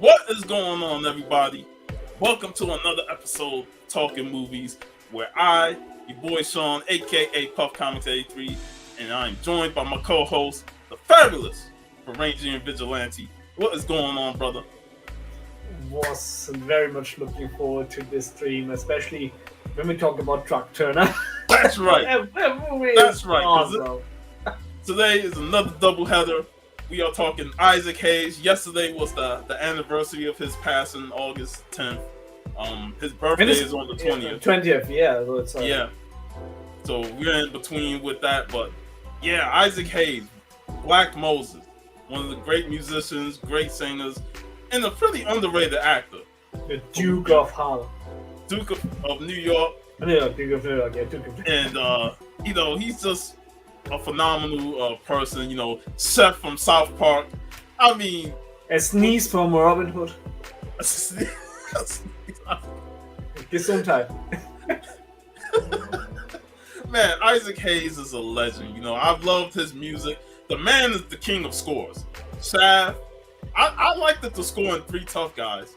What is going on, everybody? Welcome to another episode of Talking Movies, where I, your boy Sean, aka Puff Comics 83, and I'm joined by my co-host, the fabulous Varangian Vigilante. What is going on, brother? Was very much looking forward to this stream, especially when we talk about Truck Turner. That's right. That's right. Awesome. Today is another doubleheader. We are talking Isaac Hayes. Yesterday was the anniversary of his passing, August 10th. His birthday is on the 20th. 20th, yeah. So it's, yeah. So we're in between with that, but yeah, Isaac Hayes, Black Moses, one of the great musicians, great singers, and a pretty underrated actor. The Duke of Harlem. Duke of New York. Yeah, Duke of New York, yeah, Duke of New And York. he's just a phenomenal person, Seth from South Park. I mean, a sneeze from Robin Hood. Gesundheit. Man, Isaac Hayes is a legend. I've loved his music. The man is the king of scores. Shaft. I liked it to score in Three Tough Guys,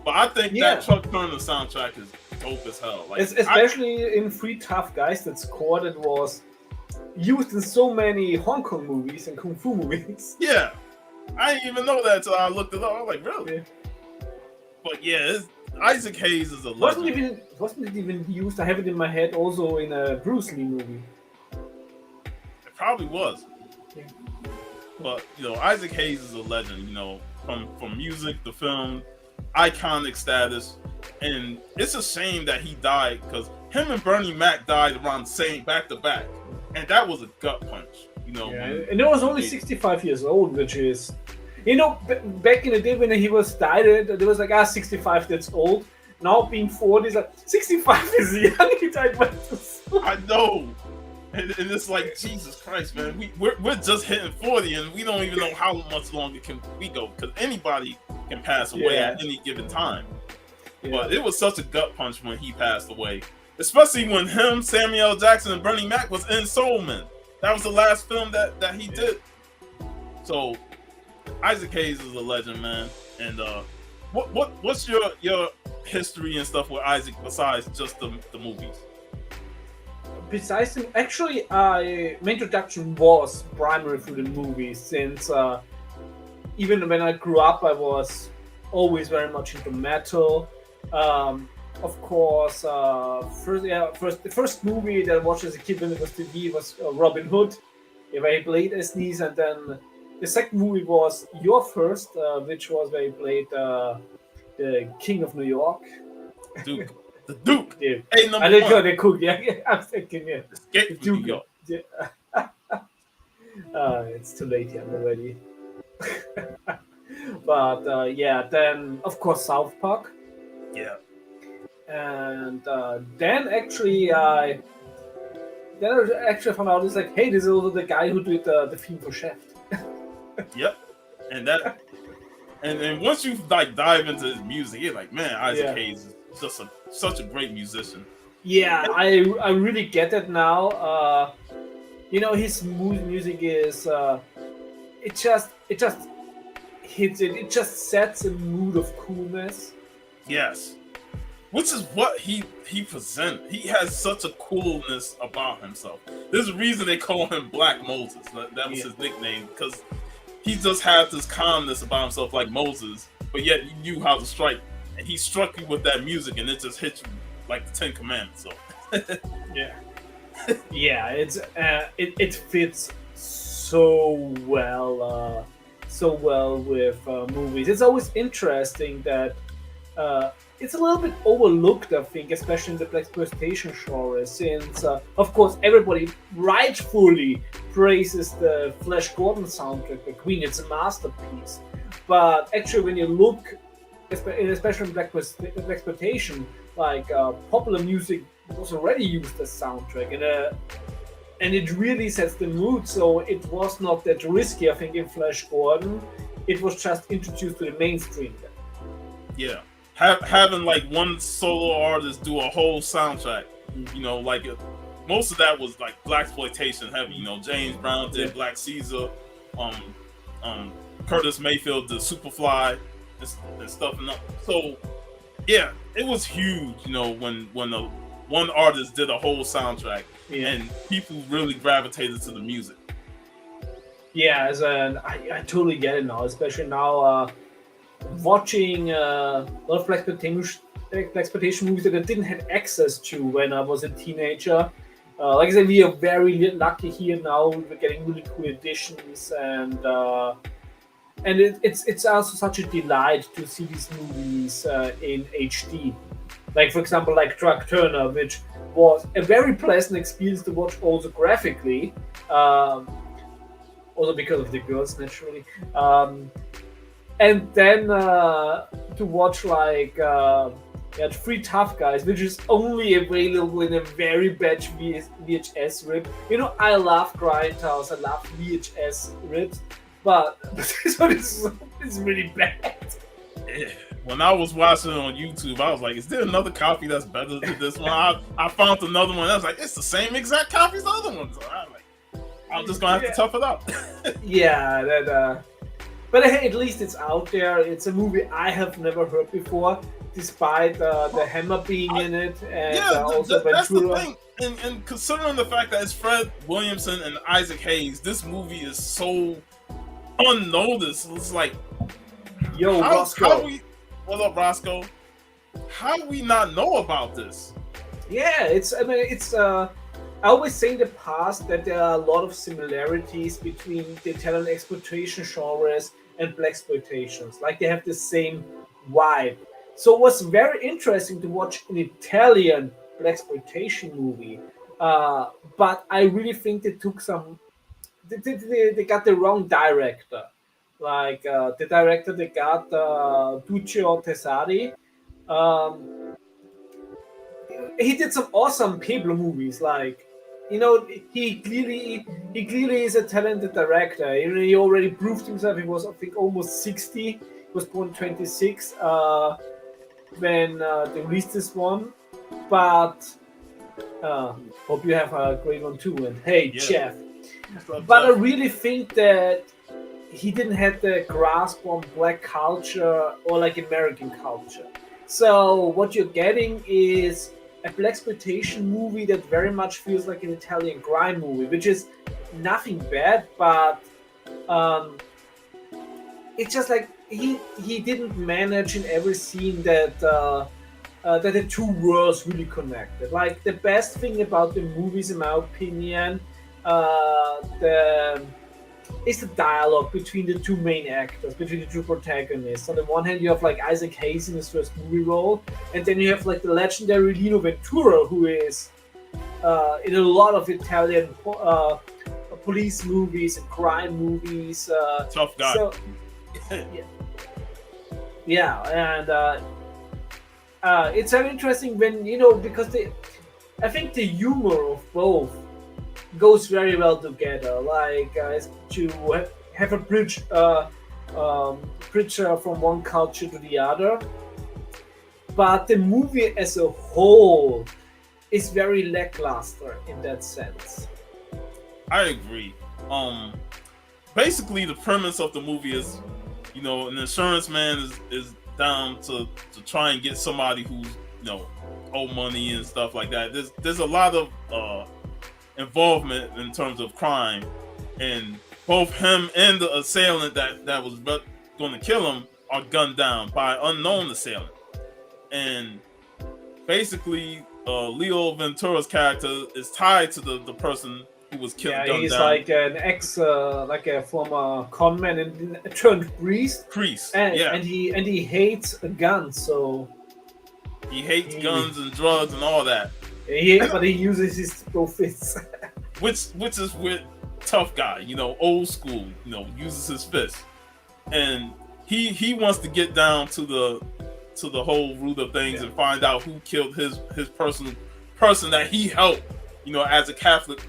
but I think that Truck Turner soundtrack is dope as hell. Like, especially in Three Tough Guys, that score that was used in so many Hong Kong movies and Kung Fu movies. Yeah, I didn't even know that until I looked it up. I was like, really? Yeah. But yeah, Isaac Hayes is a legend. Wasn't it even used? I have it in my head also in a Bruce Lee movie. It probably was. Yeah. But Isaac Hayes is a legend. From music, the film, iconic status, and it's a shame that he died because him and Bernie Mac died around the same back to back, and that was a gut punch. And it was only 65 years old, which is, back in the day when he was died, there was like 65, that's old. Now being 40 is like 65 is young. He died by I know. And it's like, Jesus Christ, man, we're just hitting 40 and we don't even know how much longer can we go, because anybody can pass away at any given time. Yeah. But it was such a gut punch when he passed away, especially when him, Samuel Jackson, and Bernie Mac was in Soul Man. That was the last film that he did. So Isaac Hayes is a legend, man. And what's your history and stuff with Isaac besides just the movies? Besides him, actually, my introduction was primarily through the movies, since even when I grew up, I was always very much into metal. Of course, the first movie that I watched as a kid when it was TV was Robin Hood, where he played as Sneeze, and then the second movie was your first, which was where he played the King of New York. Duke. The Duke. Yeah. Hey, number I didn't one. the Cook. Yeah, I'm thinking, yeah. Escape from New York. Yeah. It's too late here already. But then of course South Park. Yeah. And then actually I found out, it's like, hey, this is also the guy who did the theme for Shaft. Yep. And that, and once you dive into his music, you're like, man, Isaac Hayes is just such a great musician. Yeah, I really get it now. His music is it just hits it. It just sets a mood of coolness. Yes, which is what he presents. He has such a coolness about himself. There's a reason they call him Black Moses. That was his nickname, because he just has this calmness about himself, like Moses, but yet you knew how to strike. And he struck you with that music, and it just hit you like the Ten Commandments. So, it fits so well with movies. It's always interesting that it's a little bit overlooked, I think, especially in the blaxploitation genre, since of course everybody rightfully praises the Flash Gordon soundtrack by Queen. It's a masterpiece, but actually when you look, especially in blaxploitation, like popular music was already used as soundtrack, and it really sets the mood. So it was not that risky, I think, in Flash Gordon. It was just introduced to the mainstream. Yeah, having like one solo artist do a whole soundtrack, most of that was like blaxploitation heavy. James Brown did Black Caesar, Curtis Mayfield did Superfly. and stuff. And so yeah, it was huge. You know, when the one artist did a whole soundtrack, and people really gravitated to the music. Yeah, I totally get it now, especially now watching a lot of blaxploitation movies that I didn't have access to when I was a teenager. Like I said, we are very lucky here now. We're getting really cool editions, and it's also such a delight to see these movies in HD. Like for example, like Truck Turner, which was a very pleasant experience to watch, also graphically. Also because of the girls, naturally. And then to watch like Three Tough Guys, which is only available in a very bad VHS rip. You know, I love Grindhouse, I love VHS rips, but this one is really bad. Yeah. When I was watching it on YouTube, I was like, is there another copy that's better than this one? I found another one. I was like, it's the same exact copy as the other ones. So I'm just gonna have to tough it up. Yeah, but hey, at least it's out there. It's a movie I have never heard before, despite the Hammer being in it, and also that's Ventura. the thing. And considering the fact that it's Fred Williamson and Isaac Hayes, this movie is so unnoticed. It's like, yo, Roscoe. What up, Roscoe? How we not know about this? Yeah, I always say in the past that there are a lot of similarities between the Italian exploitation genres and blaxploitations. Like they have the same vibe. So it was very interesting to watch an Italian blaxploitation movie. But I really think they took they got the wrong director. Like the director they got, Duccio Tesari. He did some awesome Pueblo movies, like, you know, he clearly is a talented director. You know, he already proved himself. He was, I think, almost 60. He was born 26 when they released this one. But hope you have a great one too. And hey, Jeff. But I really think that he didn't have the grasp on black culture or like American culture. So what you're getting is a blaxploitation movie that very much feels like an Italian crime movie, which is nothing bad, but it's just like he didn't manage in every scene that the two worlds really connected. Like the best thing about the movies, in my opinion, is the dialogue between the two main actors, between the two protagonists. On the one hand, you have like Isaac Hayes in his first movie role, and then you have like the legendary Lino Ventura, who is in a lot of Italian police movies and crime movies. Tough guy. So, and it's very interesting when, you know, because I think the humor of both goes very well together. Like to have a bridge from one culture to the other, but the movie as a whole is very lackluster in that sense. I agree. Basically, the premise of the movie is, you know, an insurance man is down to try and get somebody who's, you know, owe money and stuff like that. There's a lot of involvement in terms of crime, and both him and the assailant that was going to kill him are gunned down by an unknown assailant. And basically, Leo Ventura's character is tied to the person who was killed. Yeah, he's like an like a former conman and turned priest. And he hates guns, so he hates guns and drugs and all that. But he uses his fists. which is with tough guy, you know, old school, you know, uses his fist. And he wants to get down to the whole root of things and find out who killed his person that he helped, you know, as a Catholic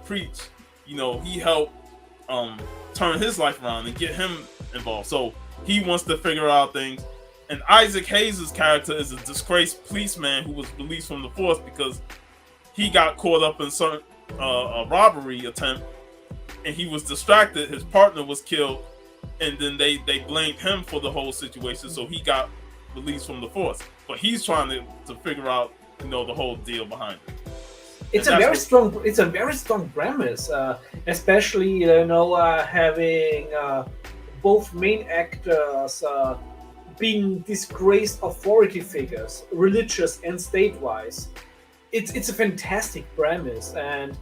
priest. You know, he helped turn his life around and get him involved. So he wants to figure out things. And Isaac Hayes' character is a disgraced policeman who was released from the force because he got caught up in a robbery attempt, and he was distracted. His partner was killed, and then they blamed him for the whole situation, so he got released from the force. But he's trying to figure out, the whole deal behind it. It's a very strong premise, especially having both main actors being disgraced authority figures, religious and state-wise. It's a fantastic premise, and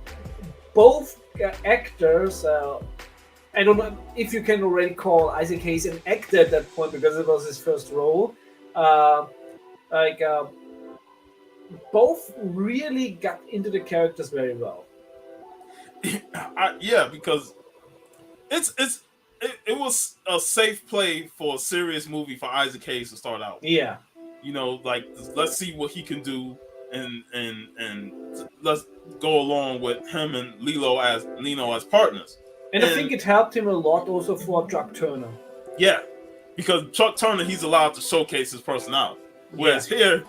both actors. I don't know if you can already call Isaac Hayes an actor at that point because it was his first role. Both really got into the characters very well. Yeah, because it was a safe play for a serious movie for Isaac Hayes to start out. Yeah, let's see what he can do, and let's go along with him and Lino as partners. And I think it helped him a lot also for Chuck Turner. Yeah, because Chuck Turner, he's allowed to showcase his personality, whereas here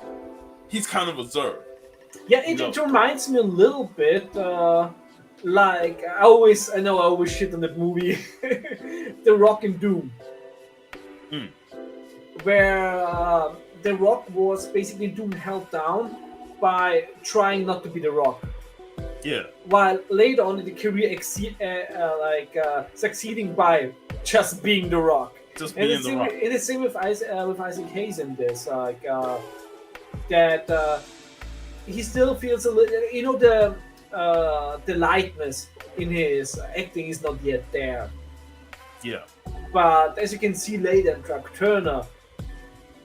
he's kind of reserved. Yeah, it reminds me a little bit. Like I always shit on that movie, The Rock and Doom, where The Rock was basically Doom held down by trying not to be The Rock. Yeah. While later on in the career, succeeding by just being The Rock. Just being The Rock. It is same with Isaac Hayes in this, that he still feels a little, the lightness in his acting is not yet there. Yeah. But as you can see later in Chuck Turner,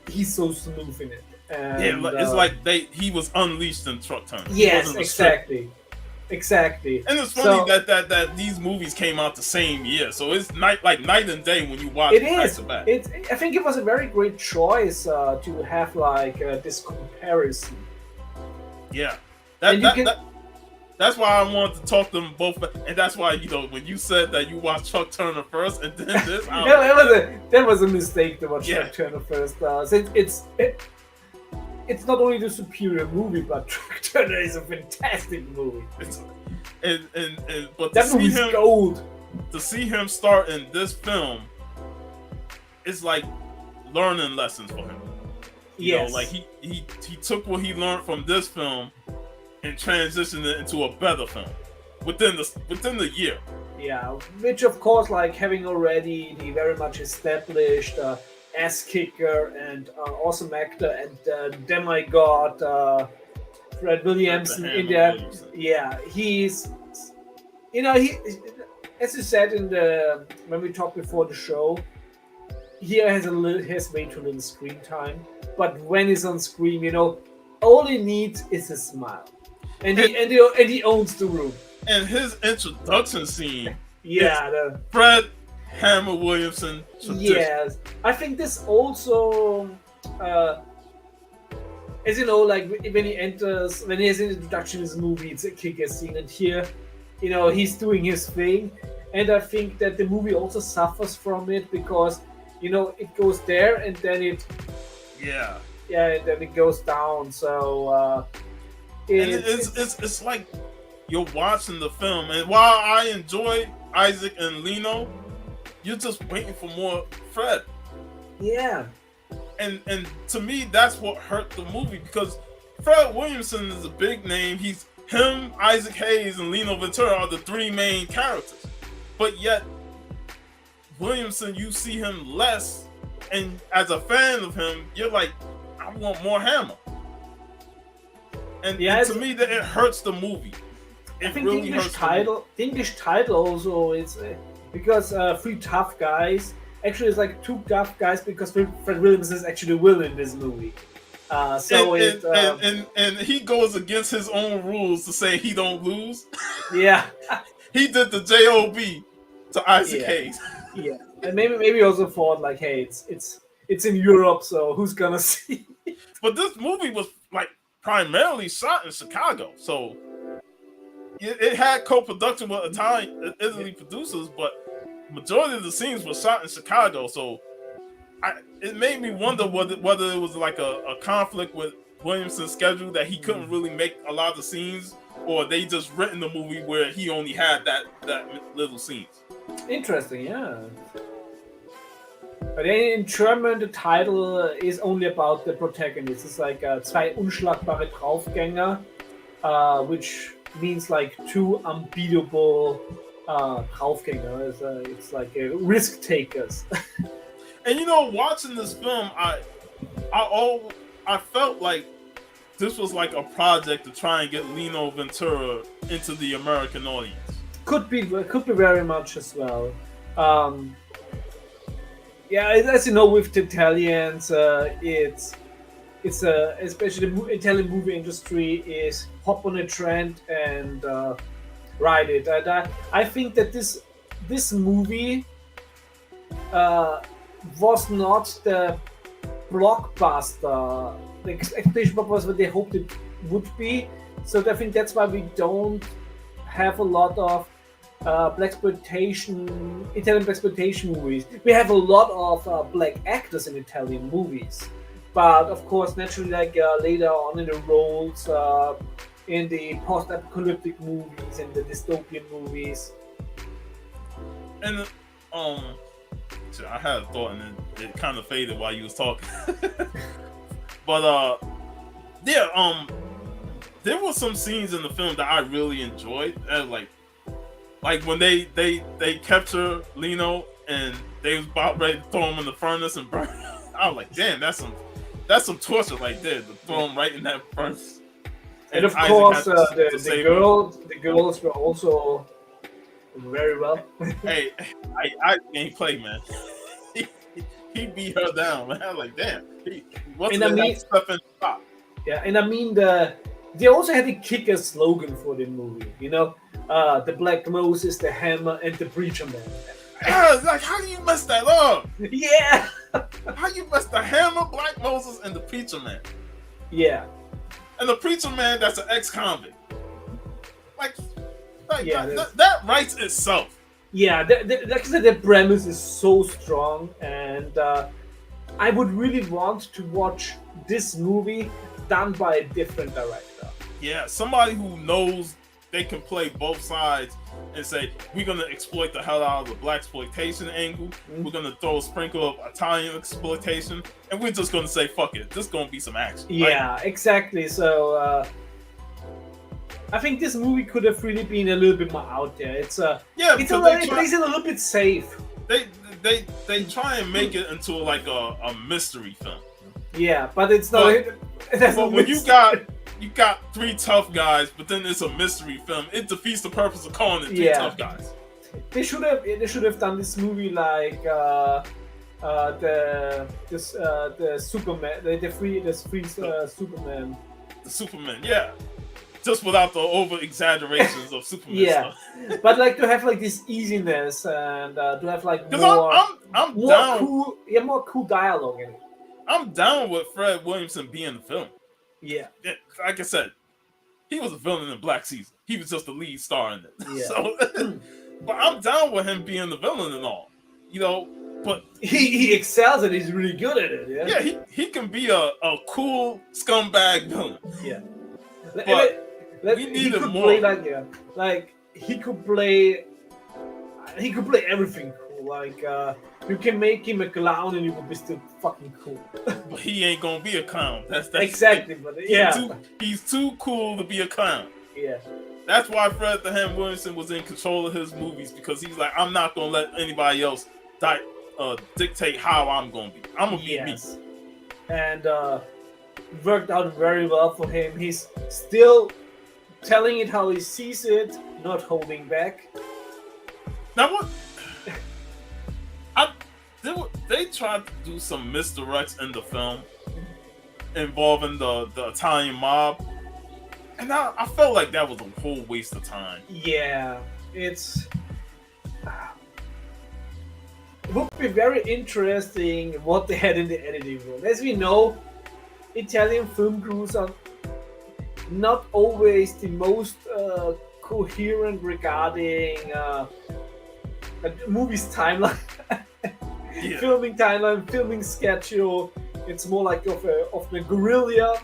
he's so smooth in it. And, it's like he was unleashed in Chuck Turner. Yes, exactly. Exactly. And it's funny that these movies came out the same year, so it's night and day when you watch it them is. back to back. I think it was a very great choice to have this comparison. Yeah, that's why I wanted to talk to them both, and that's why when you said that you watched Chuck Turner first and then this, that was a mistake to watch Chuck Turner first. It's not only the superior movie, but Chuck Turner is a fantastic movie. But that movie's gold. To see him start in this film, it's like learning lessons for him. Yes. He took what he learned from this film and transitioned it into a better film within the year. Yeah, which of course, having already the very much established ass kicker and awesome actor and demigod Fred Williamson in there. Yeah, he's he as you said when we talked before the show, he has way too little screen time. But when he's on screen, all he needs is a smile, and he owns the room. And his introduction scene, Fred Hammer Williamson tradition. Yes, I think this also, as when he has an introduction in his movie, it's a kick-ass scene, and here, he's doing his thing, and I think that the movie also suffers from it because, it goes there and then it, and then it goes down. So, it's like you're watching the film, and while I enjoy Isaac and Lino, you're just waiting for more Fred. Yeah. And to me, that's what hurt the movie, because Fred Williamson is a big name. Him, Isaac Hayes, and Lino Ventura are the three main characters. But yet, Williamson, you see him less, and as a fan of him, you're like, I want more Hammer. And to me, that it hurts the movie. I think the English title also is because Three Tough Guys. Actually, it's like two tough guys because Fred Williamson is actually the villain in this movie. And he goes against his own rules to say he don't lose. Yeah, he did the JOB to Isaac Hayes. Yeah, and maybe also thought hey, it's in Europe, so who's gonna see? But this movie was primarily shot in Chicago, so it had co-production with Italian Italy producers, but majority of the scenes were shot in Chicago. So it made me wonder whether it was a conflict with Williamson's schedule that he couldn't really make a lot of the scenes, or they just written the movie where he only had that little scenes. Interesting, yeah. But in German, the title is only about the protagonist. It's like zwei unschlagbare Draufgänger, which means like two unbeatable Draufgänger. It's like risk takers. And watching this film, I felt like this was like a project to try and get Lino Ventura into the American audience. Could be very much as well. Yeah, as you know, with the Italians, it's especially the Italian movie industry is hop on a trend and ride it. And I think that this movie was not the blockbuster. The expectation was what they hoped it would be. So I think that's why we don't have a lot of Italian blaxploitation movies. We have a lot of black actors in Italian movies, but of course, naturally, like later on in the roles in the post-apocalyptic movies and the dystopian movies. And I had a thought, and it kind of faded while you was talking. But yeah, there were some scenes in the film that I really enjoyed, like when they capture Lino and they was about ready to throw him in the furnace and burn him. I was like, damn, that's some torture right there, to throw him right in that furnace. And of course, the girls were also very well. Hey, I ain't play, man. He beat her down, man. I was like, damn. Stuff in the top. Yeah, and I mean they also had a kick-ass slogan for the movie, the Black Moses, the Hammer, and the Preacher Man. Yeah, like, how do you mess that up? Yeah. How you mess the Hammer, Black Moses, and the Preacher Man? Yeah. And the Preacher Man, that's an ex-convict. Yeah, that writes itself. Yeah, the premise is so strong, and I would really want to watch this movie done by a different director. Yeah, somebody who knows they can play both sides and say, we're going to exploit the hell out of the blaxploitation angle, we're going to throw a sprinkle of Italian exploitation, and we're just going to say, fuck it, this is going to be some action. Yeah, right? Exactly. So I think this movie could have really been a little bit more out there. It plays it a little bit safe. They try and make it into like a mystery film. Yeah, but it's not. But when you got three tough guys, but then it's a mystery film, it defeats the purpose of calling it three tough guys. They should have done this movie like the Superman, the free Superman. The Superman, yeah. Just without the over exaggerations of Superman stuff. But like to have like this easiness and to have like more cool dialogue in it. I'm down with Fred Williamson being the film. Yeah. Like I said, he was a villain in Black Season. He was just the lead star in it. Yeah. So, but I'm down with him being the villain and all. But he excels and he's really good at it. Yeah. Yeah, he can be a cool scumbag villain. Yeah. But we needed more. Like he could play everything cool. Like you can make him a clown and he will be still fucking cool. But he ain't gonna be a clown. That's exactly. But he's too cool to be a clown. Yeah. That's why Fred the Ham Williamson was in control of his movies, because he's like, I'm not gonna let anybody else dictate how I'm gonna be. I'm gonna be me. And worked out very well for him. He's still telling it how he sees it, not holding back. Now what? They tried to do some misdirects in the film involving the Italian mob, and I felt like that was a whole waste of time. Yeah, it would be very interesting what they had in the editing room. As we know, Italian film crews are not always the most coherent regarding a movie's timeline, filming timeline, filming schedule. It's more like of a guerrilla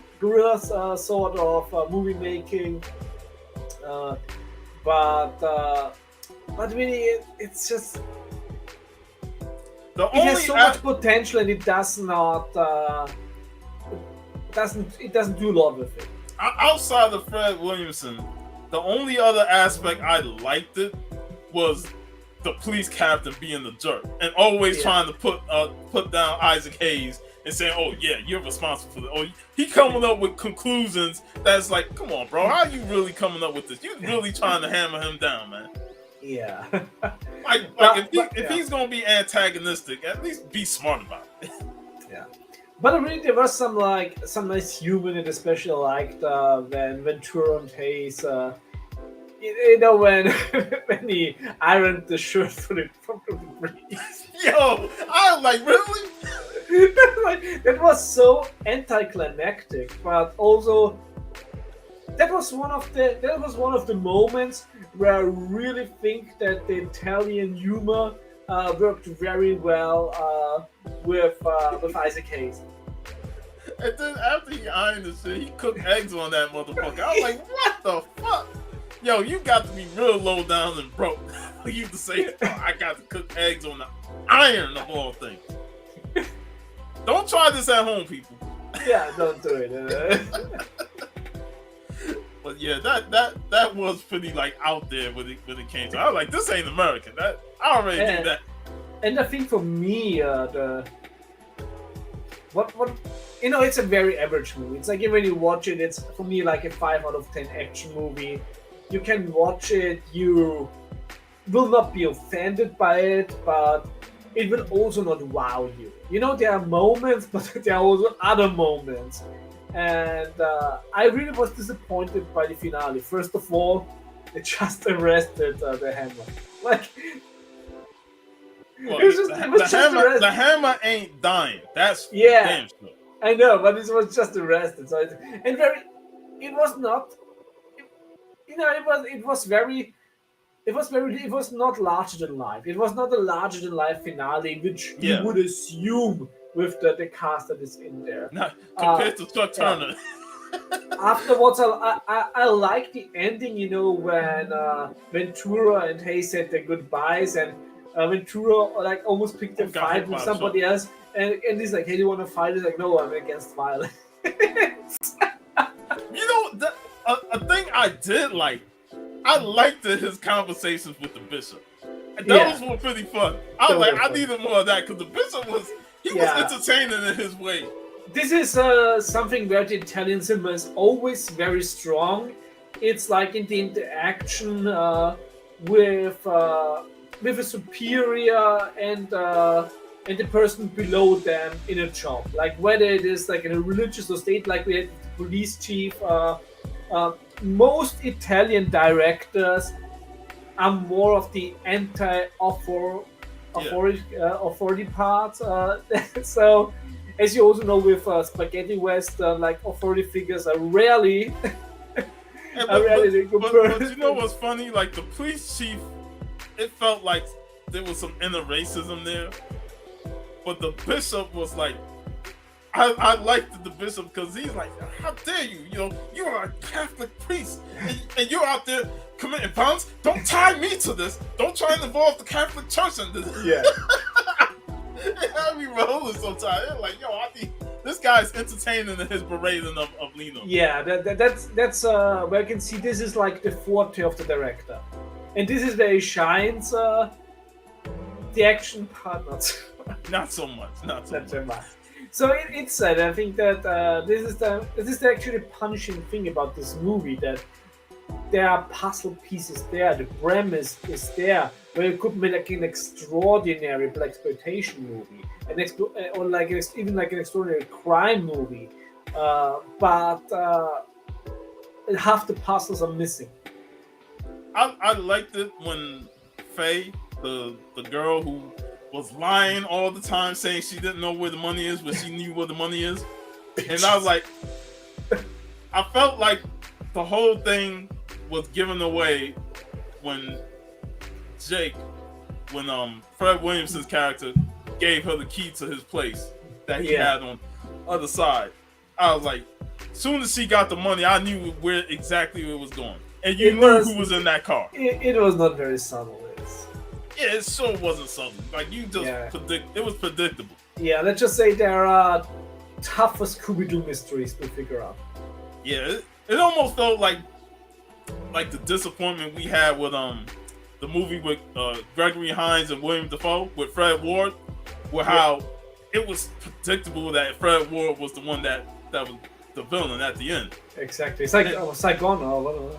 sort of movie making. But really, it's just. The it has so much potential, and it does not. It doesn't do a lot with it. Outside of Fred Williamson, the only other aspect I liked it was the police captain being the jerk and always trying to put down Isaac Hayes and saying, "Oh yeah, you're responsible for that." Oh, he coming up with conclusions that's like, "Come on, bro, how are you really coming up with this? You really trying to hammer him down, man." Yeah. if he's gonna be antagonistic, at least be smart about it. Yeah. But really, there was some nice humor in it, especially liked when Ventura and Hayes, you know, when he ironed the shirt from the breeze. Yo, I was like, really? That was so anticlimactic, but also that was one of the moments where I really think that the Italian humor worked very well with Isaac Hayes. And then after he ironed the shit, he cooked eggs on that motherfucker. I was like, what the fuck? Yo, you got to be real low down and broke for you to say, oh, I got to cook eggs on the iron of all things. Don't try this at home, people. Yeah, don't do it. But yeah, that was pretty like out there when it came to. I was like, this ain't American. I already knew that. And I think for me, you know, it's a very average movie. It's like when you watch it, it's for me like a 5 out of 10 action movie. You can watch it, you will not be offended by it, but it will also not wow you. You know, there are moments, but there are also other moments. And I really was disappointed by the finale. First of all, they just arrested the Hammer. Like, well, the hammer ain't dying. That's damn sure. I know, but it was just arrested. So it was not. You know, it was not larger than life. It was not a larger than life finale, which you would assume with the cast that is in there. Not compared to Chuck Turner. Afterwards, I like the ending. You know, when Ventura and Hayes said their goodbyes, and Ventura like almost picked a fight with somebody else, and he's like, "Hey, do you want to fight?" He's like, "No, I'm against violence." You know, a thing I did like, I liked his conversations with the bishop. That was pretty fun. I was like, I needed more of that because the bishop was entertaining in his way. This is something where the Italian cinema is always very strong. It's like in the interaction with a superior and the person below them in a job. Like whether it is like in a religious or state, like we had the police chief. Most Italian directors are more of the authority part. So, as you also know, with spaghetti western, like authority figures are rarely. But you know what's funny? Like the police chief, it felt like there was some inner racism there. But the bishop was like, I liked the bishop because he's like, how dare you? You know, you are a Catholic priest and you're out there committing violence. Don't tie me to this. Don't try and involve the Catholic Church in this. Yeah. It had me rolling sometimes. It's like, yo, I think this guy's entertaining in his berating of Lino. Yeah, that's where I can see this is like the forte of the director, and this is where he shines. The action part, not so much. Not so much. So it's sad. I think that this is the actually punching thing about this movie, that there are puzzle pieces there. The premise is there, where you could make like an extraordinary blaxploitation movie, even like an extraordinary crime movie, but half the puzzles are missing. I liked it when Faye, the girl who was lying all the time, saying she didn't know where the money is, but she knew where the money is. And I was like, I felt like the whole thing was given away when Fred Williamson's character gave her the key to his place that he had on the other side. I was like, as soon as she got the money, I knew where exactly it was going. And you knew who was in that car. It was not very subtle. Yeah, it sure wasn't something like you just predict. It was predictable. Yeah, let's just say there are tougher Scooby-Doo mysteries to figure out. Yeah, it almost felt like the disappointment we had with the movie with Gregory Hines and William Dafoe with Fred Ward, where how it was predictable that Fred Ward was the one that was the villain at the end. Exactly. It's like Saigon or whatever.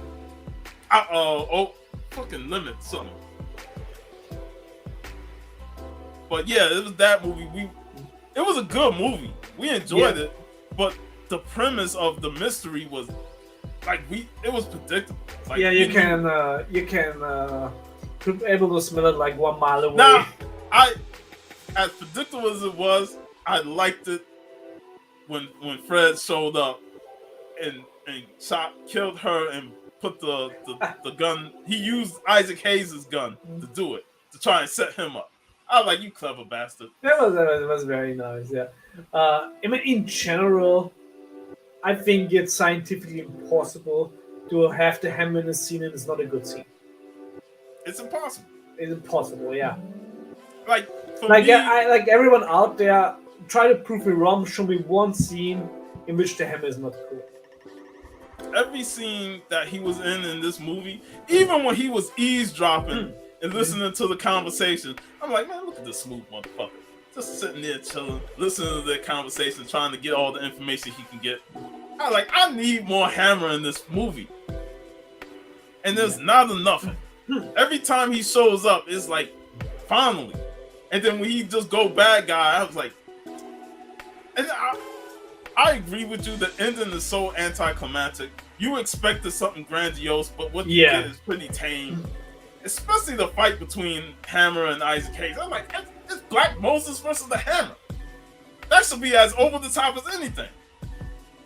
Fucking Limit something. But yeah, it was that movie. It was a good movie. We enjoyed it, but the premise of the mystery was like it was predictable. Like, you can able to smell it like 1 mile away. Now, as predictable as it was, I liked it when Fred showed up and killed her and put the gun. He used Isaac Hayes' gun to do it, to try and set him up. I was like, you clever bastard. That was very nice, yeah. I mean, in general, I think it's scientifically impossible to have the hammer in a scene and it's not a good scene. It's impossible. It's impossible, yeah. Like everyone out there, try to prove me wrong. Show me one scene in which the hammer is not cool. Every scene that he was in this movie, even when he was eavesdropping and listening to the conversation, I'm like, man, look at this smooth motherfucker. Just sitting there chilling, listening to their conversation, trying to get all the information he can get. I need more Hammer in this movie. And there's not enough. Every time he shows up, it's like, finally. And then when he just go bad guy, I was like, and I agree with you. The ending is so anticlimactic. You expected something grandiose, but what you did is pretty tame. Especially the fight between Hammer and Isaac Hayes. I'm like, it's Black Moses versus the Hammer. That should be as over the top as anything.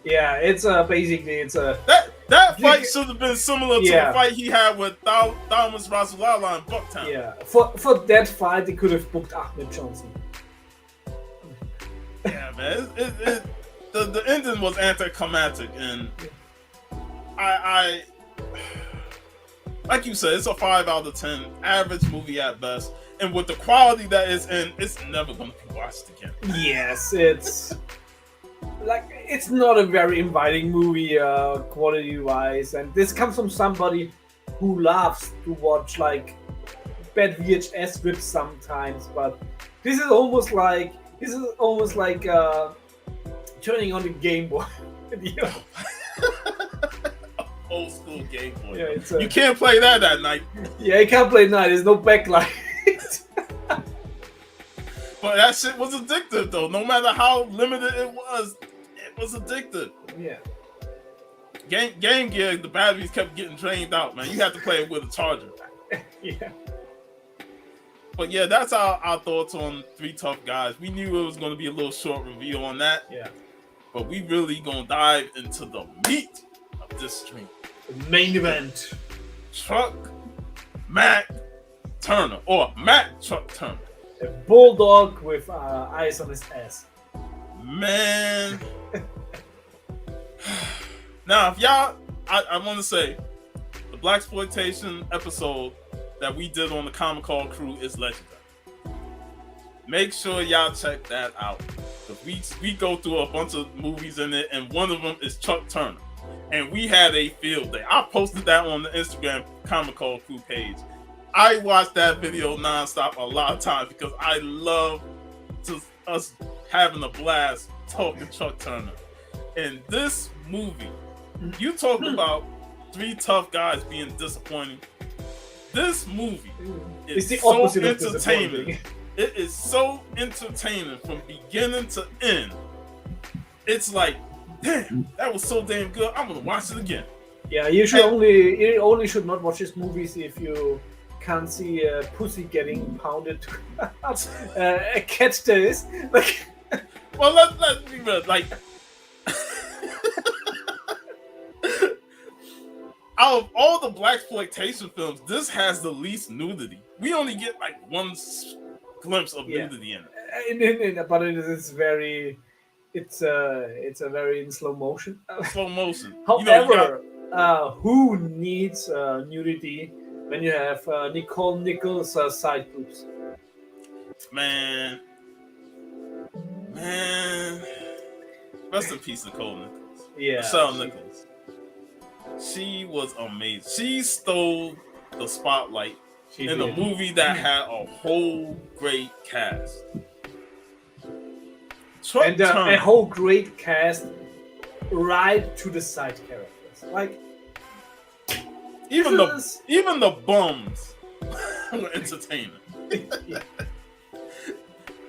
Yeah, it's basically that fight should have been similar to the fight he had with Thomas Rasulala in Bucktown. Yeah, for that fight they could have booked Ahmed Johnson. Yeah, man, the ending was anticlimactic, and I like you said, it's a 5 out of 10, average movie at best. And with the quality that is in, it's never going to be watched again. Yes, it's it's not a very inviting movie quality-wise, and this comes from somebody who loves to watch like bad VHS rips sometimes. But this is almost like turning on the Game Boy. Old school Game Boy. Yeah, you can't play that at night. Yeah, you can't play at night. There's no backlight. But that shit was addictive, though. No matter how limited it was addictive. Yeah. Game Gear, the batteries kept getting drained out, man. You had to play it with a charger. Yeah. But yeah, that's our thoughts on Three Tough Guys. We knew it was going to be a little short review on that. Yeah. But we really going to dive into the meat of this stream. The main event. Truck Mac Turner, or Mac Truck Turner. A bulldog with eyes on his ass. Man. Now, if y'all, I want to say, the Blaxploitation episode that we did on the Common Call crew is legendary. Make sure y'all check that out. We go through a bunch of movies in it, and one of them is Chuck Turner. And we had a field day. I posted that on the Instagram Common Call crew page. I watched that video nonstop a lot of times because I love just us having a blast talking Chuck Turner. In this movie, you talk about Three Tough Guys being disappointing. This movie is so entertaining. It is so entertaining from beginning to end. It's like, damn, that was so damn good. I'm gonna watch it again. Yeah, you only should not watch these movies if you can't see a pussy getting pounded. A cat does. Like, well, let's be real. Like, out of all the blaxploitation films, this has the least nudity. We only get like one glimpse of nudity in it. But it's very, it's a very in slow motion. Slow motion. However, who needs nudity when you have Nicole Nichols side boobs. Man, rest in peace, Nicole Nichols. Yeah, Michelle Nichols. She was amazing. She stole the spotlight in a movie that had a whole great cast. And a whole great cast right to the side characters. Like, even the bums were entertaining. Yeah.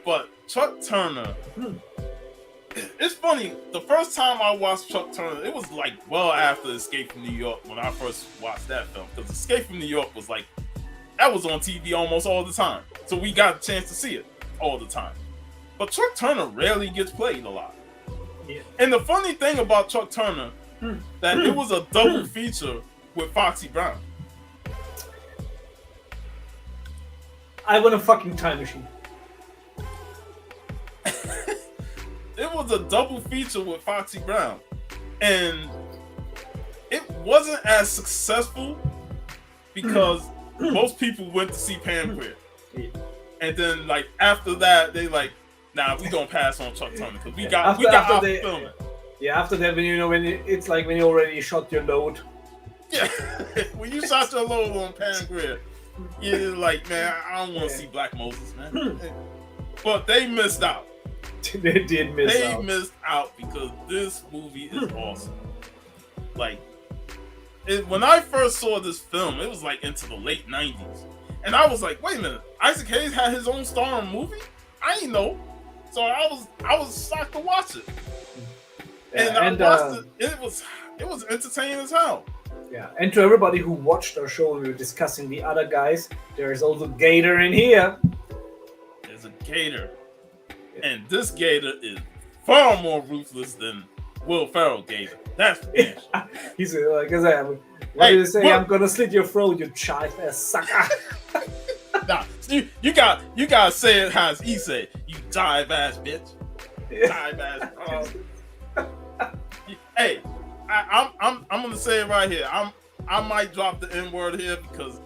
But Chuck Turner, it's funny. The first time I watched Chuck Turner, it was like well after Escape from New York when I first watched that film. Because Escape from New York was like, that was on TV almost all the time. So we got a chance to see it all the time. But Chuck Turner rarely gets played a lot. Yeah. And the funny thing about Chuck Turner, that it was a double feature with Foxy Brown. I want a fucking time machine. It was a double feature with Foxy Brown. And it wasn't as successful because most people went to see Pam Grier. Yeah. And then like after that, they like, nah, we gonna pass on Chuck Turner because we got to film it. Yeah, after that, when it's like when you already shot your load. Yeah, when you shot your load on Pam Grier, you're like, man, I don't want to see Black Moses, man. But they missed out. They did miss out. They missed out because this movie is awesome. Like, when I first saw this film, it was like into the late 90s. And I was like, wait a minute, Isaac Hayes had his own starring movie? I didn't know. So I was shocked to watch it. And I watched it. It was entertaining as hell. Yeah, and to everybody who watched our show and we were discussing the other guys, there is also Gator in here. There's a Gator. And this Gator is far more ruthless than Will Ferrell Gator. That's for sure. He's like, what did he say? I'm gonna slit your throat, you chive ass sucker. Nah, you gotta say it how he said. You jive ass bitch. Jive ass. Hey, I'm gonna say it right here. I might drop the N word here because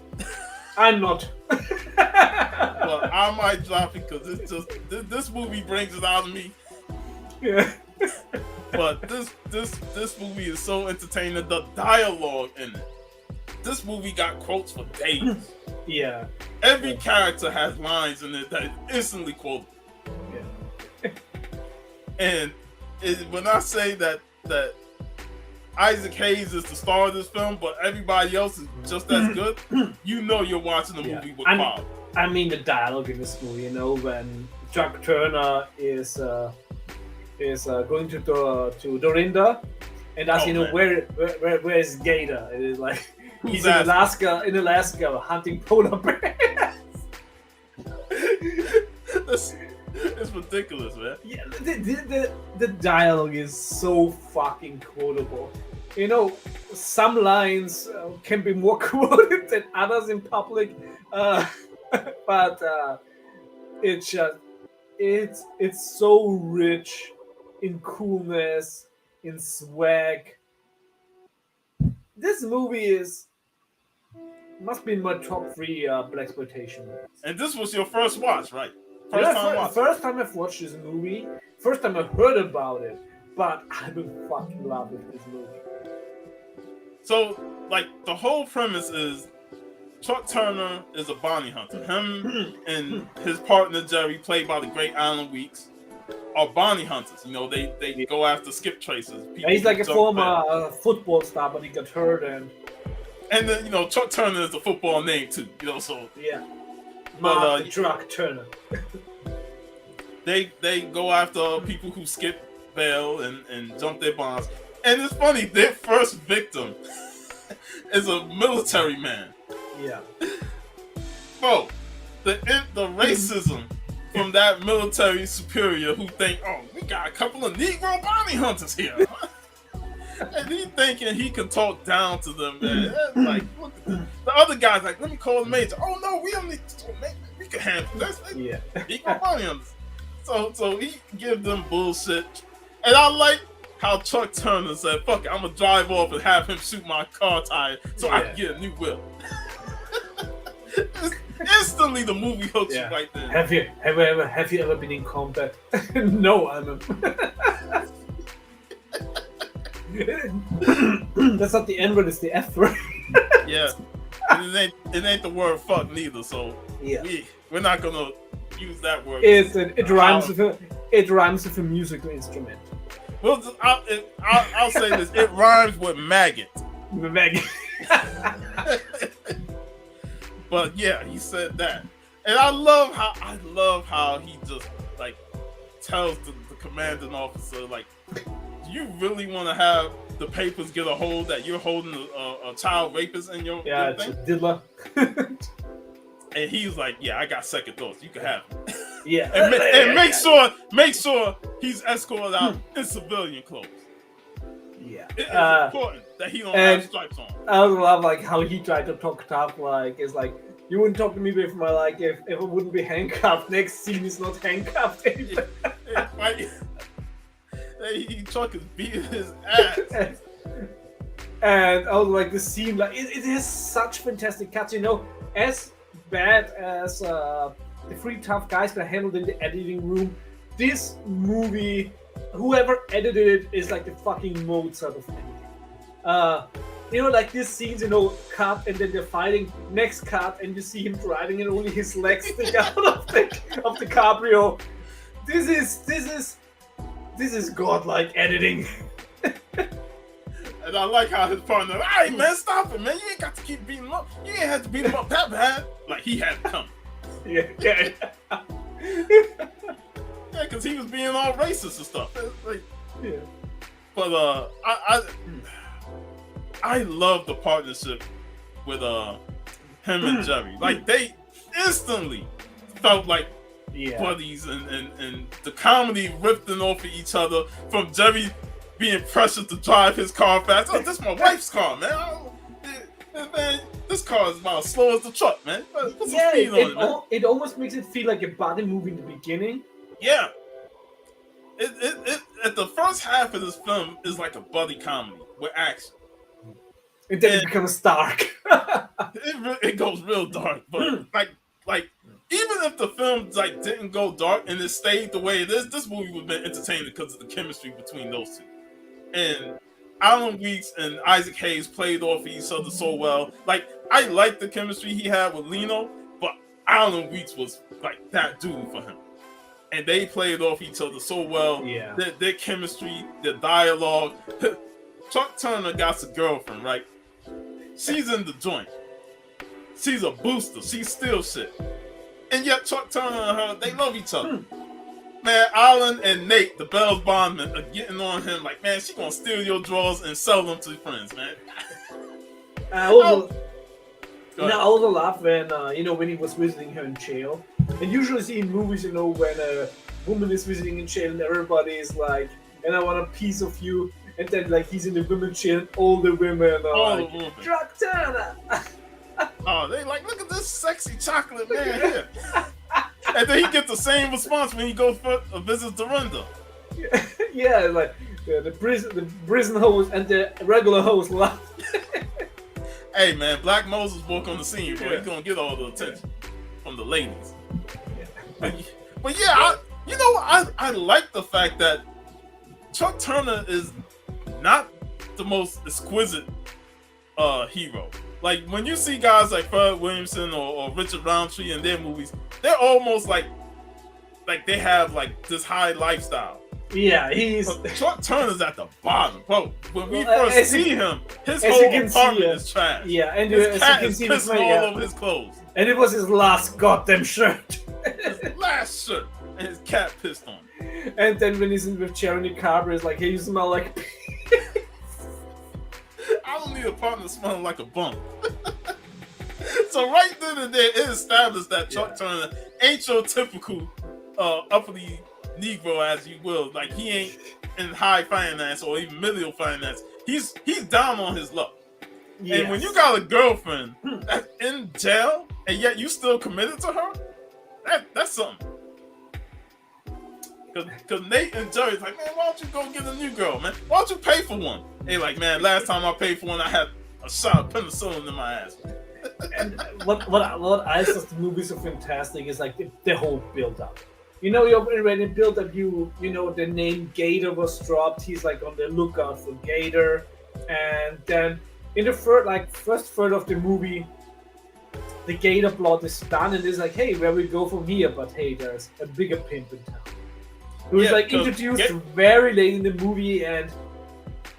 I'm not. Well, I might drop it because it's just this movie brings it out of me. Yeah. But this movie is so entertaining. The dialogue in it. This movie got quotes for days. Yeah. Every character has lines in it that is instantly quotable. Yeah. And when I say that Isaac Hayes is the star of this film, but everybody else is just as good, you know you're watching a movie with quality. I mean the dialogue in this movie, when Chuck Turner is going to Dorinda and asking where is Gator? It is like he's in Alaska hunting polar bears. It's ridiculous, man. Yeah, the dialogue is so fucking quotable. Some lines can be more quoted than others in public, but it's so rich in coolness, in swag. This movie must be in my top 3 blaxploitation movies. And this was your first watch, right? First time I've watched this movie. First time I heard about it, but I'm in fucking love with this movie. So, like, the whole premise is Chuck Turner is a bounty hunter. Him and his partner Jerry, played by the great Alan Weeks, are bounty hunters. They go after skip tracers. He's like a former football star, but he got hurt and then Chuck Turner is a football name too. So yeah. But Chuck Turner. They go after people who skip bail and jump their bonds. And it's funny, their first victim is a military man. Yeah. Bro, the racism from that military superior who think, oh, we got a couple of Negro bounty hunters here. And he thinking he can talk down to them, man. Like, look at this. The other guy's like, let me call the major. Oh no, we don't need to talk, man. We can handle this. Yeah. Negro bounty hunters. So he give them bullshit. And I like how Chuck Turner said, fuck it, I'm gonna drive off and have him shoot my car tire so I can get a new whip. Instantly, the movie hooks you right there. Have you ever been in combat? No, I'm. That's not the N word; it's the F word. Yeah, it ain't the word fuck neither. So we're not gonna use that word. It rhymes with a musical instrument. Well, I'll say this: it rhymes with maggot. Maggot. But yeah, he said that, and I love how he just like tells the commanding officer, like, do you really want to have the papers get a hold that you're holding a child rapist in your thing? Diddler. And he's like, yeah, I got second thoughts. You can have him. Yeah, and make sure he's escorted out in civilian clothes. Yeah, it's important that he don't have stripes on. I also love like how he tried to talk tough, like it's like you wouldn't talk to me if my like if it wouldn't be handcuffed. Next scene is not handcuffed. Chuck is beating his ass. And I was like the scene, like it has such fantastic cuts. You know, as bad as the three tough guys were handled in the editing room, this movie. Whoever edited it is like the fucking Mozart of editing. You know, like these scenes, you know, cut and then they're fighting. Next cut, and you see him driving, and only his legs stick out of the cabrio. This is godlike editing. And I like how his partner, hey man, stop it, man. You ain't got to keep beating him up. You ain't have to beat him up that bad. Like he had to come. Yeah. Yeah, because he was being all racist and stuff. Like, yeah. But I love the partnership with him and Jerry. Like they instantly felt like buddies, and the comedy ripping off of each other from Jerry being pressured to drive his car fast. Oh, this is my wife's car, man. Man, this car is about as slow as the truck, man. Put some speed on it, man. It almost makes it feel like a body movie in the beginning. Yeah. It at the first half of this film is like a buddy comedy with action. And then it becomes dark. it goes real dark, but like even if the film like didn't go dark and it stayed the way it is, this movie would have been entertaining because of the chemistry between those two. And Alan Weeks and Isaac Hayes played off each other so well. Like I liked the chemistry he had with Lino, but Alan Weeks was like that dude for him. And they played off each other so well. Yeah. Their chemistry, their dialogue. Chuck Turner got a girlfriend, right? She's in the joint. She's a booster. She's still shit. And yet Chuck Turner and her, they love each other. Man, Alan and Nate, the Bells bondmen, are getting on him like, man, she gonna steal your drawers and sell them to friends, man. I also laugh when when he was visiting her in jail. And usually see in movies, when a woman is visiting in jail and everybody is like, and I want a piece of you. And then like he's in the women's jail and all the women are like, Chuck Turner. Oh, they like, look at this sexy chocolate man here. And then he gets the same response when he goes for a visit to Dorinda. Yeah, like the prison host and the regular host laugh. Hey man, Black Moses walk on the scene, bro. He's gonna get all the attention from the ladies. But yeah, I like the fact that Chuck Turner is not the most exquisite hero. Like when you see guys like Fred Williamson or Richard Roundtree in their movies, they're almost like they have like this high lifestyle. Yeah, Chuck Turner's at the bottom, bro. When we first see him, his whole apartment is trash. Yeah, and his cat is pissing all over his clothes. And it was his last goddamn shirt. His last shirt, and his cat pissed on him. And then when he's in with Jeremy Carver, it's like, hey, you smell like pee. I don't need a partner smelling like a bum. So right then and there, it established that Chuck Turner ain't your typical uppity Negro, as you will. Like he ain't in high finance or even middle finance. He's down on his luck. Yes. And when you got a girlfriend that's in jail and yet you still committed to her, that's something. Cause Nate and Jerry's like, man, why don't you go get a new girl, man? Why don't you pay for one? They like, man, last time I paid for one, I had a shot of penicillin in my ass. And what else does the movie so fantastic is like the whole build up. You know, when it built up, you know the name Gator was dropped. He's like on the lookout for Gator, and then in the first third of the movie, the Gator plot is done, and it's like, hey, where we go from here? But hey, there's a bigger pimp in town. It was like introduced very late in the movie, and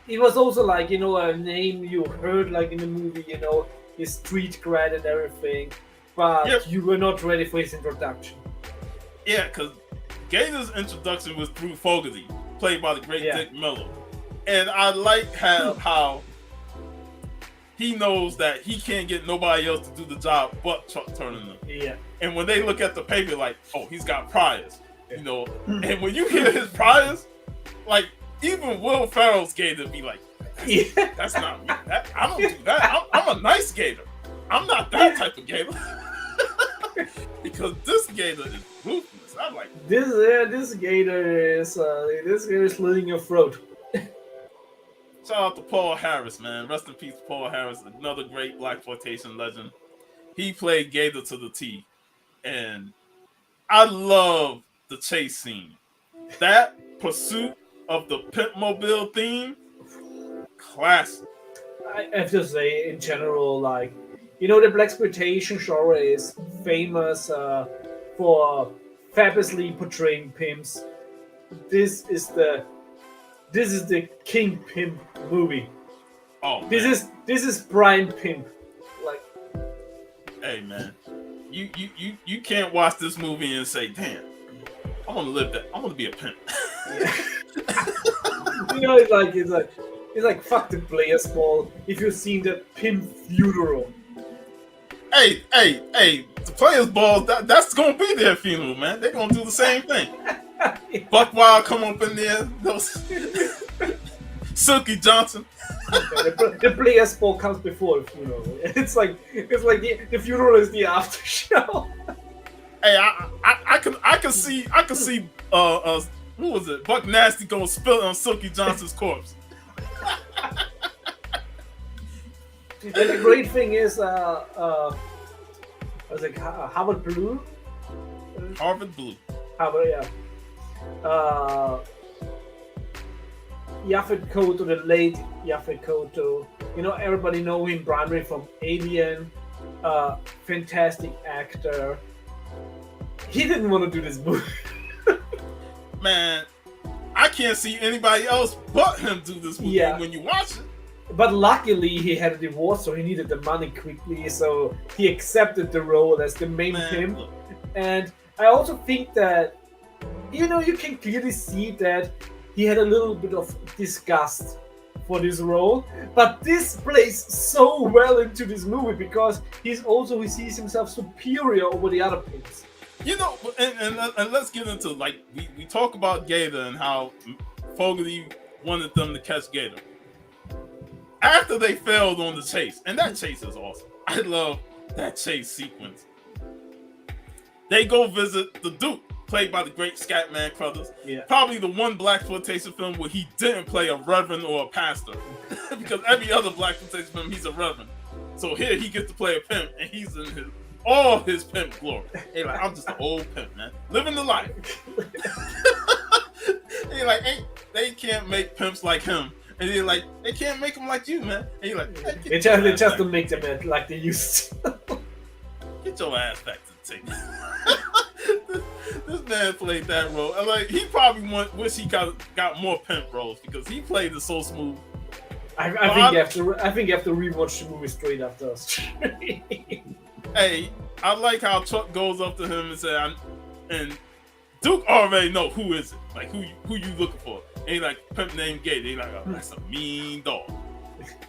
it was also like, you know, a name you heard like in the movie, you know, his street cred and everything, but you were not ready for his introduction. Yeah, because Gator's introduction was through Fogarty, played by the great Dick Miller. And I like how he knows that he can't get nobody else to do the job but Chuck Turner. Yeah. And when they look at the paper, like, oh, he's got priors, you know. And when you hear his priors, like, even Will Ferrell's Gator be like, that's not me. I don't do that. I'm a nice Gator. I'm not that type of Gator. Because this Gator is ruthless. I'm like, this Gator is slitting your throat. Shout out to Paul Harris, man. Rest in peace, Paul Harris, another great blaxploitation legend. He played Gator to the T, and I love the chase scene. That pursuit of the Pimp Mobile theme, classic. I have to say, in general, like, you know, the blaxploitation genre is famous for fabulously portraying pimps. This is the King Pimp movie. Oh, man. This is prime pimp. Like, hey man, you can't watch this movie and say, damn, I want to live that. I want to be a pimp. You know, it's like fuck the players ball. If you've seen the Pimp funeral. Hey, the players ball, that's gonna be their funeral, man. They're gonna do the same thing. Buck Wild come up in there, those Silky Johnson. The players ball comes before the funeral. It's like the funeral is the after show. Hey, I can see who was it? Buck Nasty gonna spill it on Silky Johnson's corpse. And the great thing is, I was like Harvard Blue. Harvard Blue. Harvard, yeah. Yaphet Kotto, the late Yaphet Kotto. You know, everybody know him primarily from Alien. Fantastic actor. He didn't want to do this movie. Man, I can't see anybody else but him do this movie when you watch it. But luckily, he had a divorce, so he needed the money quickly. So he accepted the role as the main pimp. And I also think that, you know, you can clearly see that he had a little bit of disgust for this role. But this plays so well into this movie because he sees himself superior over the other pimps. You know, and let's get into, like, we talk about Gator and how Fogarty wanted them to catch Gator. After they failed on the chase, and that chase is awesome. I love that chase sequence. They go visit the Duke, played by the great Scatman Crothers. Yeah. Probably the one blaxploitation film where he didn't play a reverend or a pastor. Because every other blaxploitation film, he's a reverend. So here he gets to play a pimp, and he's in all his pimp glory. Hey, like, I'm just an old pimp, man. Living the life. Hey, like, they can't make pimps like him. And they're like, they can't make them like you, man. And you're like, they just don't make them like they used to. Get your ass back to the table. This man played that role. And like, he probably wish he got more pimp roles because he played it so smooth. I think you have to rewatch the movie straight after us. Hey, I like how Chuck goes up to him and says, and Duke already know who is it, like who you looking for. And he like, pimp named Gator. He like, oh, that's a mean dog.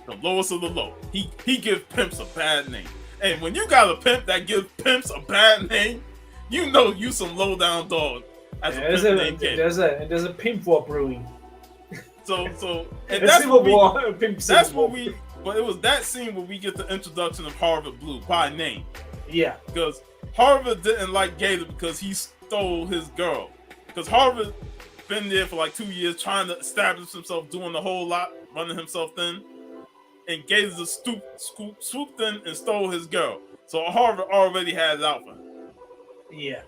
The lowest of the low. He gives pimps a bad name. And when you got a pimp that gives pimps a bad name, you know you some low down dog. As a pimp named Gator. There's a pimp war brewing. So and that's what we. But it was that scene where we get the introduction of Harvard Blue by name. Yeah. Because Harvard didn't like Gator because he stole his girl. Because Harvard been there for like 2 years trying to establish himself, doing the whole lot, running himself thin. and Gators swooped in and stole his girl. So Harvard already had it out for him. Yeah.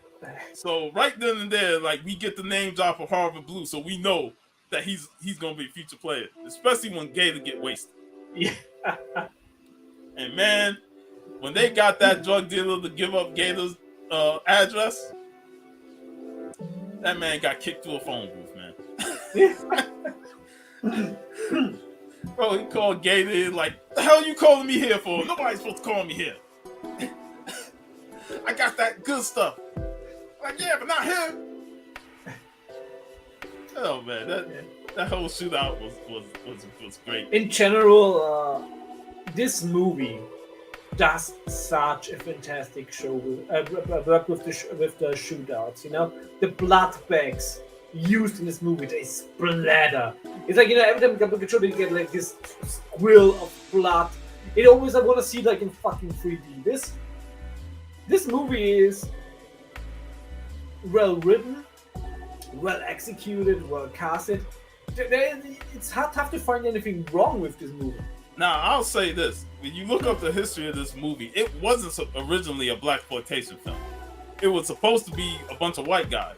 So right then and there, like we get the name drop of Harvard Blue, so we know that he's gonna be a future player, especially when Gator get wasted. Yeah. And man, when they got that drug dealer to give up Gator's address, that man got kicked through a phone booth, man. Bro, he called Gator like, the hell you calling me here for? Nobody's supposed to call me here. I got that good stuff. Like, yeah, but not him. Oh man, that whole shootout was great. In general, this movie does such a fantastic show work with the shootouts. You know, the blood bags used in this movie, they splatter. It's like, you know, every time you get you get like this squill of blood. It always I want to see like in fucking 3D. This movie is well written, well executed, well casted. It's tough to find anything wrong with this movie. Now, I'll say this. When you look up the history of this movie, it wasn't originally a blaxploitation film. It was supposed to be a bunch of white guys.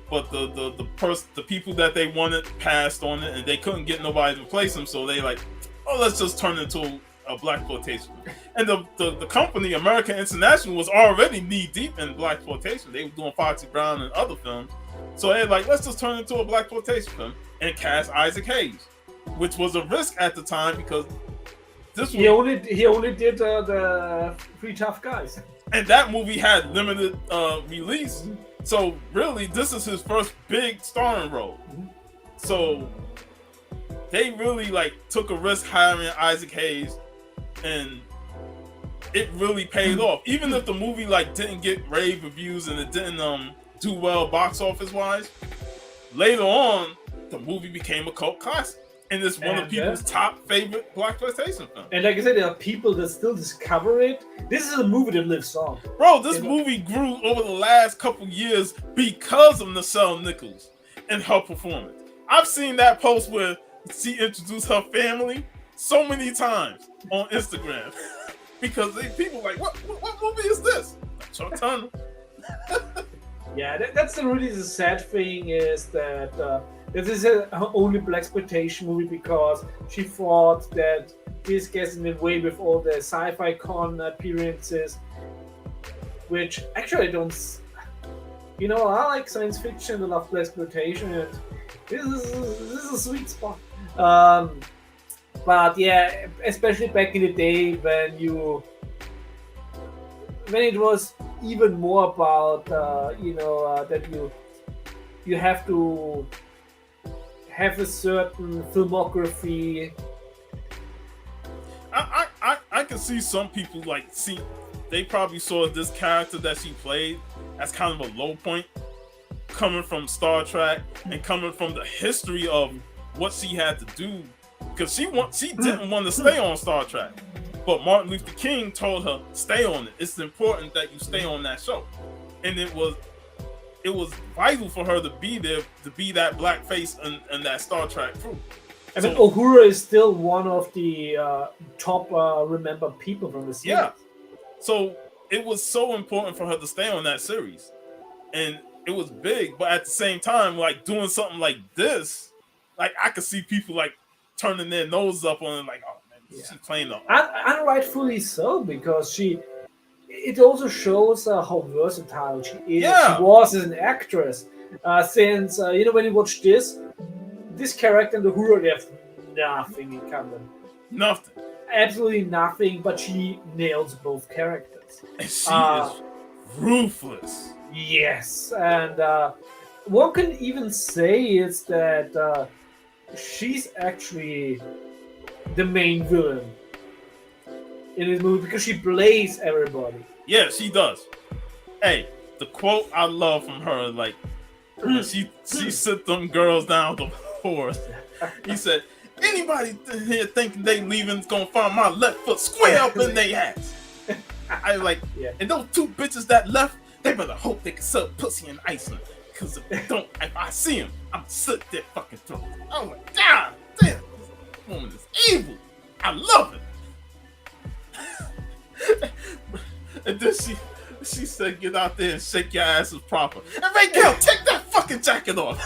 But the people that they wanted passed on it, and they couldn't get nobody to replace them, so they like, oh, let's just turn it into a blaxploitation. And the company, American International, was already knee-deep in blaxploitation. They were doing Foxy Brown and other films. So they're like, let's just turn it into a blaxploitation film and cast Isaac Hayes, which was a risk at the time because this he only did the Three Tough Guys, and that movie had limited release. So really, this is his first big starring role. So they really like took a risk hiring Isaac Hayes, and it really paid off. Even if the movie like didn't get rave reviews and it didn't do well box office wise, later on the movie became a cult classic. And it's one of people's top favorite blaxploitation films. And like I said, there are people that still discover it. This is a movie that lives on. Bro, this movie grew over the last couple years because of Nichelle Nichols and her performance. I've seen that post where she introduced her family so many times on Instagram. Because people are like, what movie is this? Chuck Turner. Yeah, that's really the sad thing is that this is her only blaxploitation movie because she thought that this gets in the way with all the sci-fi con appearances, which actually I don't. You know, I like science fiction, I love blaxploitation, and this is a sweet spot. But yeah, especially back in the day when it was even more about that you have to have a certain filmography. I can see some people they probably saw this character that she played as kind of a low point, coming from Star Trek and coming from the history of what she had to do, because she didn't want to stay on Star Trek, but Martin Luther King told her, stay on it. It's important that you stay on that show, and it was vital for her to be there, to be that black face and that Star Trek crew. I mean, Uhura is still one of the top remembered people from the series. Yeah. So it was so important for her to stay on that series, and it was big. But at the same time, like doing something like this, like I could see people like turning their nose up on it, like, oh man, she's playing up. And rightfully so, because it also shows how versatile she is. Yeah. She was as an actress. Since when you watch this character and the Uhura, they have nothing in common. Nothing. Absolutely nothing, but she nails both characters. And she is ruthless. Yes, and one can even say is that she's actually the main villain in this movie because she plays everybody. Yeah, she does. Hey, the quote I love from her, like, when she sit them girls down the forest. He said, anybody here thinking they leaving's gonna find my left foot square up in their ass. I like, yeah. And those two bitches that left, they better hope they can sell pussy in Iceland. Because if I see them, I'm gonna slit their fucking throat. Oh my god, damn, this woman is evil. I love it. And then she said, get out there and shake your asses proper. And Raquel, take that fucking jacket off.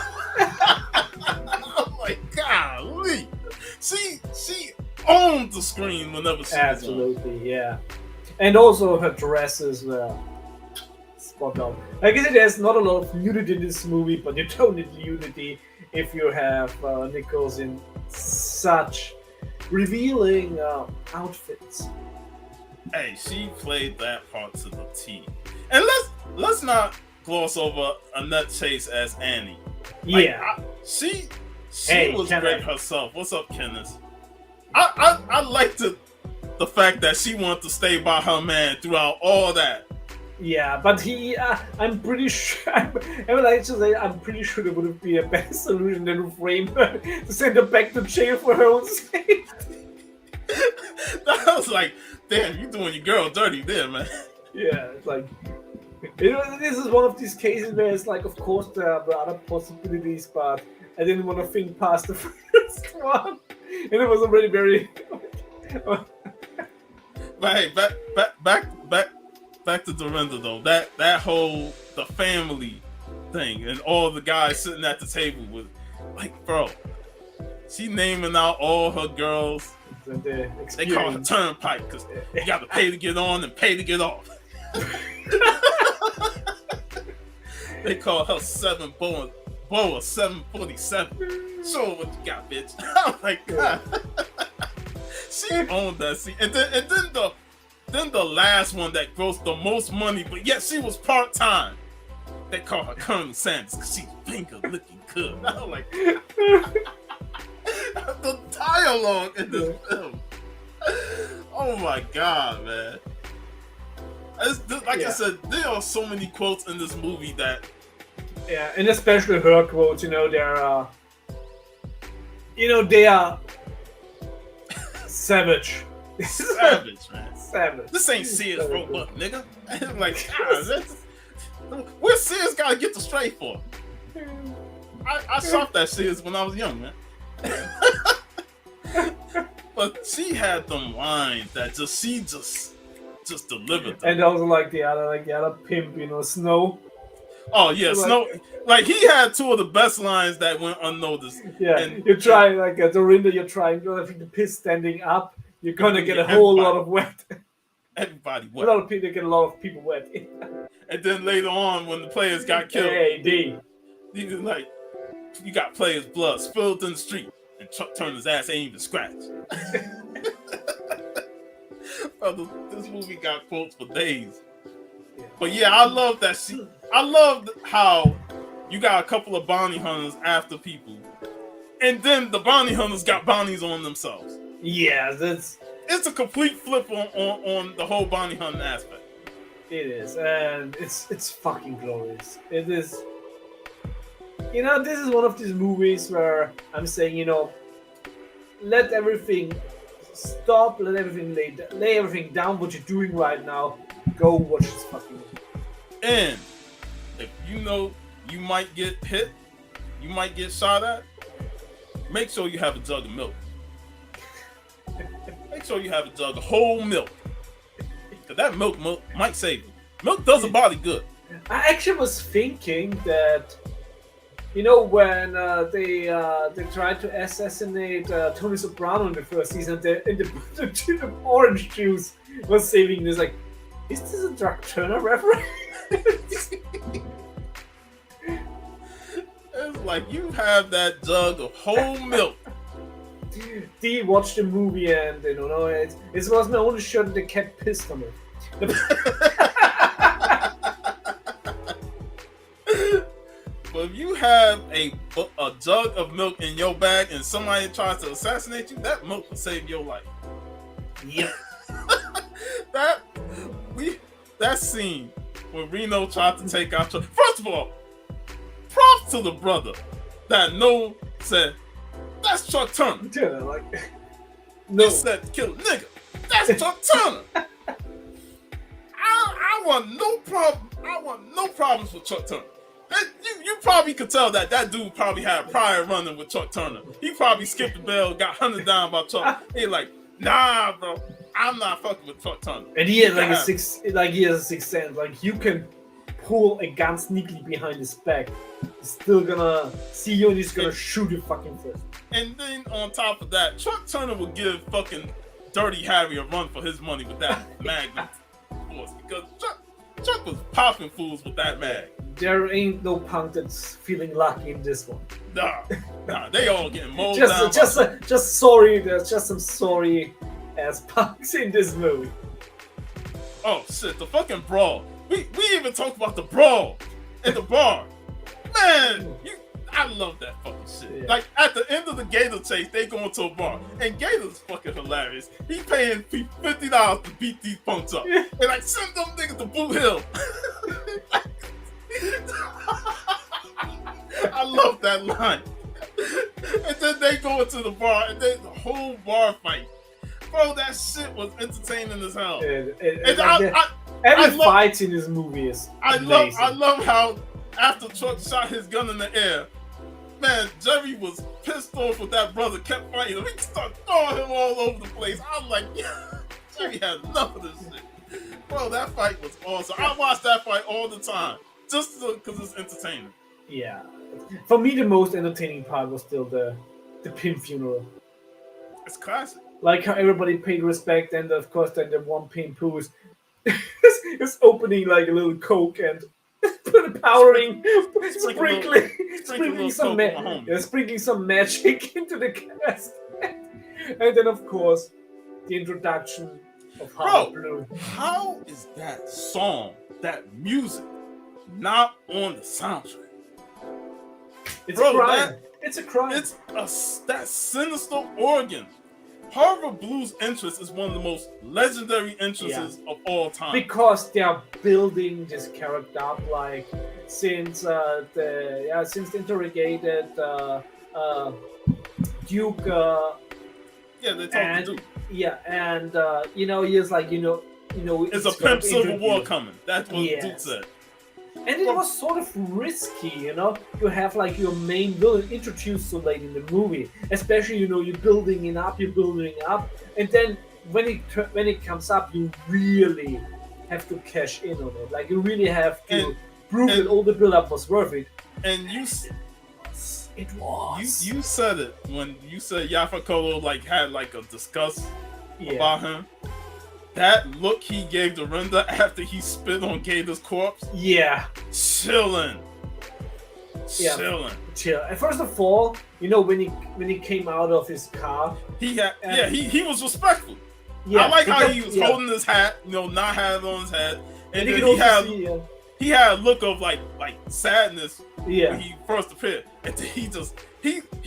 I'm like, golly. She owned the screen whenever she Absolutely, was on. Yeah. And also her dress as well. Spot on. I guess there's not a lot of nudity in this movie, but you don't need nudity if you have Nichols in such revealing outfits. Hey, she played that part to the T. And let's not gloss over Annette Chase as Annie. Like, yeah. She was great herself. What's up, Kenneth? I liked the fact that she wanted to stay by her man throughout all that. Yeah, but I'm pretty sure. I'm pretty sure there would have been a better solution than to frame her, to send her back to jail for her own safety. I was like, damn, you doing your girl dirty there, man. Yeah, it's like, this is one of these cases where it's like, of course there are other possibilities, but I didn't want to think past the first one, and it was already very. But hey, back to Dorinda though. That whole the family thing and all the guys sitting at the table with, like, bro, she naming out all her girls. They call it turnpike because you got to pay to get on and pay to get off. They call her 7 Boa 747. Show her what you got, bitch. I'm like, God. She owned that scene, and then the last one that grossed the most money, but yet she was part-time. They call her Colonel Sanders because she's finger looking good. I'm like, the dialogue in this film. Oh my God, man. Like I said, there are so many quotes in this movie that. Yeah, and especially her quotes. They are savage. Savage, man. Savage. This ain't Sears Roebuck, nigga. Like, God, where Sears gotta get the straight for? I shopped at Sears when I was young, man. But she had them lines that she just delivered them. And also like the other pimp, Snow. Oh yeah, Snow. Like, he had 2 of the best lines that went unnoticed. Yeah, and you're trying Dorinda. You're trying. The piss standing up. You're gonna get a whole lot of wet. Everybody wet. A lot of people get a lot of people wet. And then later on, when the players got killed, hey D, he was like, you got players' blood spilled in the street, and Chuck Turner's ass ain't even scratched. Brother, this movie got quotes for days. Yeah. But yeah, I love that I love how you got a couple of bounty hunters after people, and then the bounty hunters got bounties on themselves. Yeah, it's a complete flip on the whole bounty hunting aspect. It is, and it's fucking glorious. It is. This is one of these movies where I'm saying, let everything stop, let everything lay everything down. What you're doing right now, go watch this fucking movie. And if you might get hit, you might get shot at, make sure you have a jug of milk. Make sure you have a jug of whole milk, because that milk might save you. Milk does a body good. I actually was thinking that, when they tried to assassinate Tony Soprano in the first season, the orange juice was saving this. Like, is this a Chuck Turner reference? It's like, you have that jug of whole milk. D watched the movie and it was my only shirt that the cat pissed on it. But if you have a jug of milk in your bag and somebody tries to assassinate you, that milk will save your life. Yep. that scene when Reno tried to take out Chuck. First of all, props to the brother that said, that's Chuck Turner. Yeah, like, no. He said, kill a nigga. That's Chuck Turner. I want no problem. I want no problems with Chuck Turner. You probably could tell that dude probably had a prior running with Chuck Turner. He probably skipped the bell, got hunted down by Chuck. He like, Nah, bro. I'm not fucking with Truck Tunnel. And he has he has a sixth sense. Like you can pull a gun sneakily behind his back. He's still gonna see you and he's gonna shoot you fucking first. And then on top of that, Truck Turner would give fucking Dirty Harry a run for his money with that Magnum force because Chuck was popping fools with that mag. There ain't no punk that's feeling lucky in this one. Nah, they all getting mowed down. Just sorry, there's just some sorry ass punks in this movie. Oh shit, the fucking brawl. We even talked about the brawl in the bar. Man, I love that fucking shit. Yeah. Like at the end of the Gator chase, they go into a bar, and Gator's fucking hilarious. He paying $50 to beat these punks up, and like send them niggas to Blue Hill. I love that line. And then they go into the bar, and then the whole bar fight. Bro, that shit was entertaining as hell. Every fight in this movie is amazing. I love how after Truck shot his gun in the air, man, Jerry was pissed off with that brother, kept fighting him. He started throwing him all over the place. I was like, yeah, Jerry has enough of this shit. Bro, that fight was awesome. I watch that fight all the time, just because it's entertaining. Yeah. For me, the most entertaining part was still the pimp funeral. It's classic. Like how everybody paid respect, and of course, then the one pimp who is opening like a little coke and powering, sprinkling some magic into the cast, and then of course the introduction of Hot Blue. How is that song, that music, not on the soundtrack? It's a crime. It's a crime. It's that sinister organ. Harvard Blues interest is one of the most legendary entrances of all time. Because they are building this character up, like since the interrogated Duke. They talk to Duke. Yeah, and he's like it's a pimp civil war coming. That's what Duke said. And it was sort of risky, to have like your main villain introduced so late in the movie. Especially, you're building it up, and then when it comes up, you really have to cash in on it. Like you really have to prove that all the build-up was worth it. And it was. You said it when you said Yaphet Kotto had a disgust about him. That look he gave to Renda after he spit on Gator's corpse. Yeah. Chilling. And first of all, when he came out of his car, he was respectful. Yeah, I like how he was holding his hat, not having it on his head, and then he had a look of like sadness when he first appeared, and then he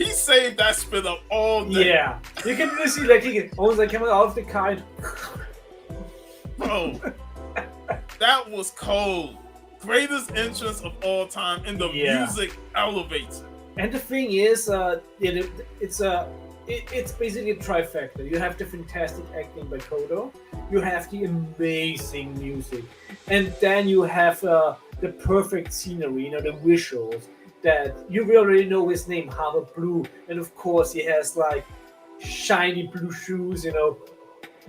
saved that spit up all day. Yeah, you can really see he almost coming out of the car. And bro, that was cold. Greatest entrance of all time, and the music elevates it. And the thing is, it's basically a trifecta. You have the fantastic acting by Kotto, you have the amazing music, and then you have the perfect scenery, the visuals. That you already know his name, Harvard Blue, and of course he has like shiny blue shoes,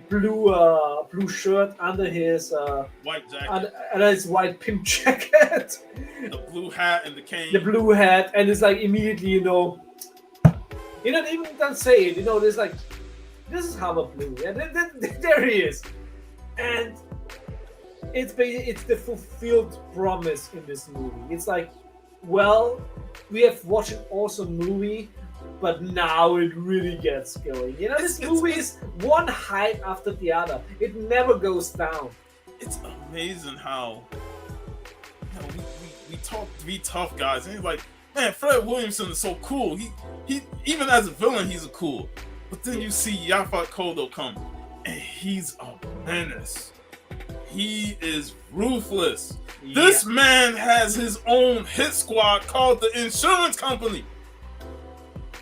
blue shirt under his white jacket, under his white pimp jacket, the blue hat and the cane. The blue hat, and it's like immediately, even don't say it. There's like, this is Harvard Blue. Yeah, there he is, and it's the fulfilled promise in this movie. It's like, well, we have watched an awesome movie. But now it really gets going. This movie is one height after the other. It never goes down. It's amazing how we talk three tough guys, and he's like, man, Fred Williamson is so cool. He even as a villain, he's a cool. But then you see Yaphet Kotto come, and he's a menace. He is ruthless. Yeah. This man has his own hit squad called the Insurance Company.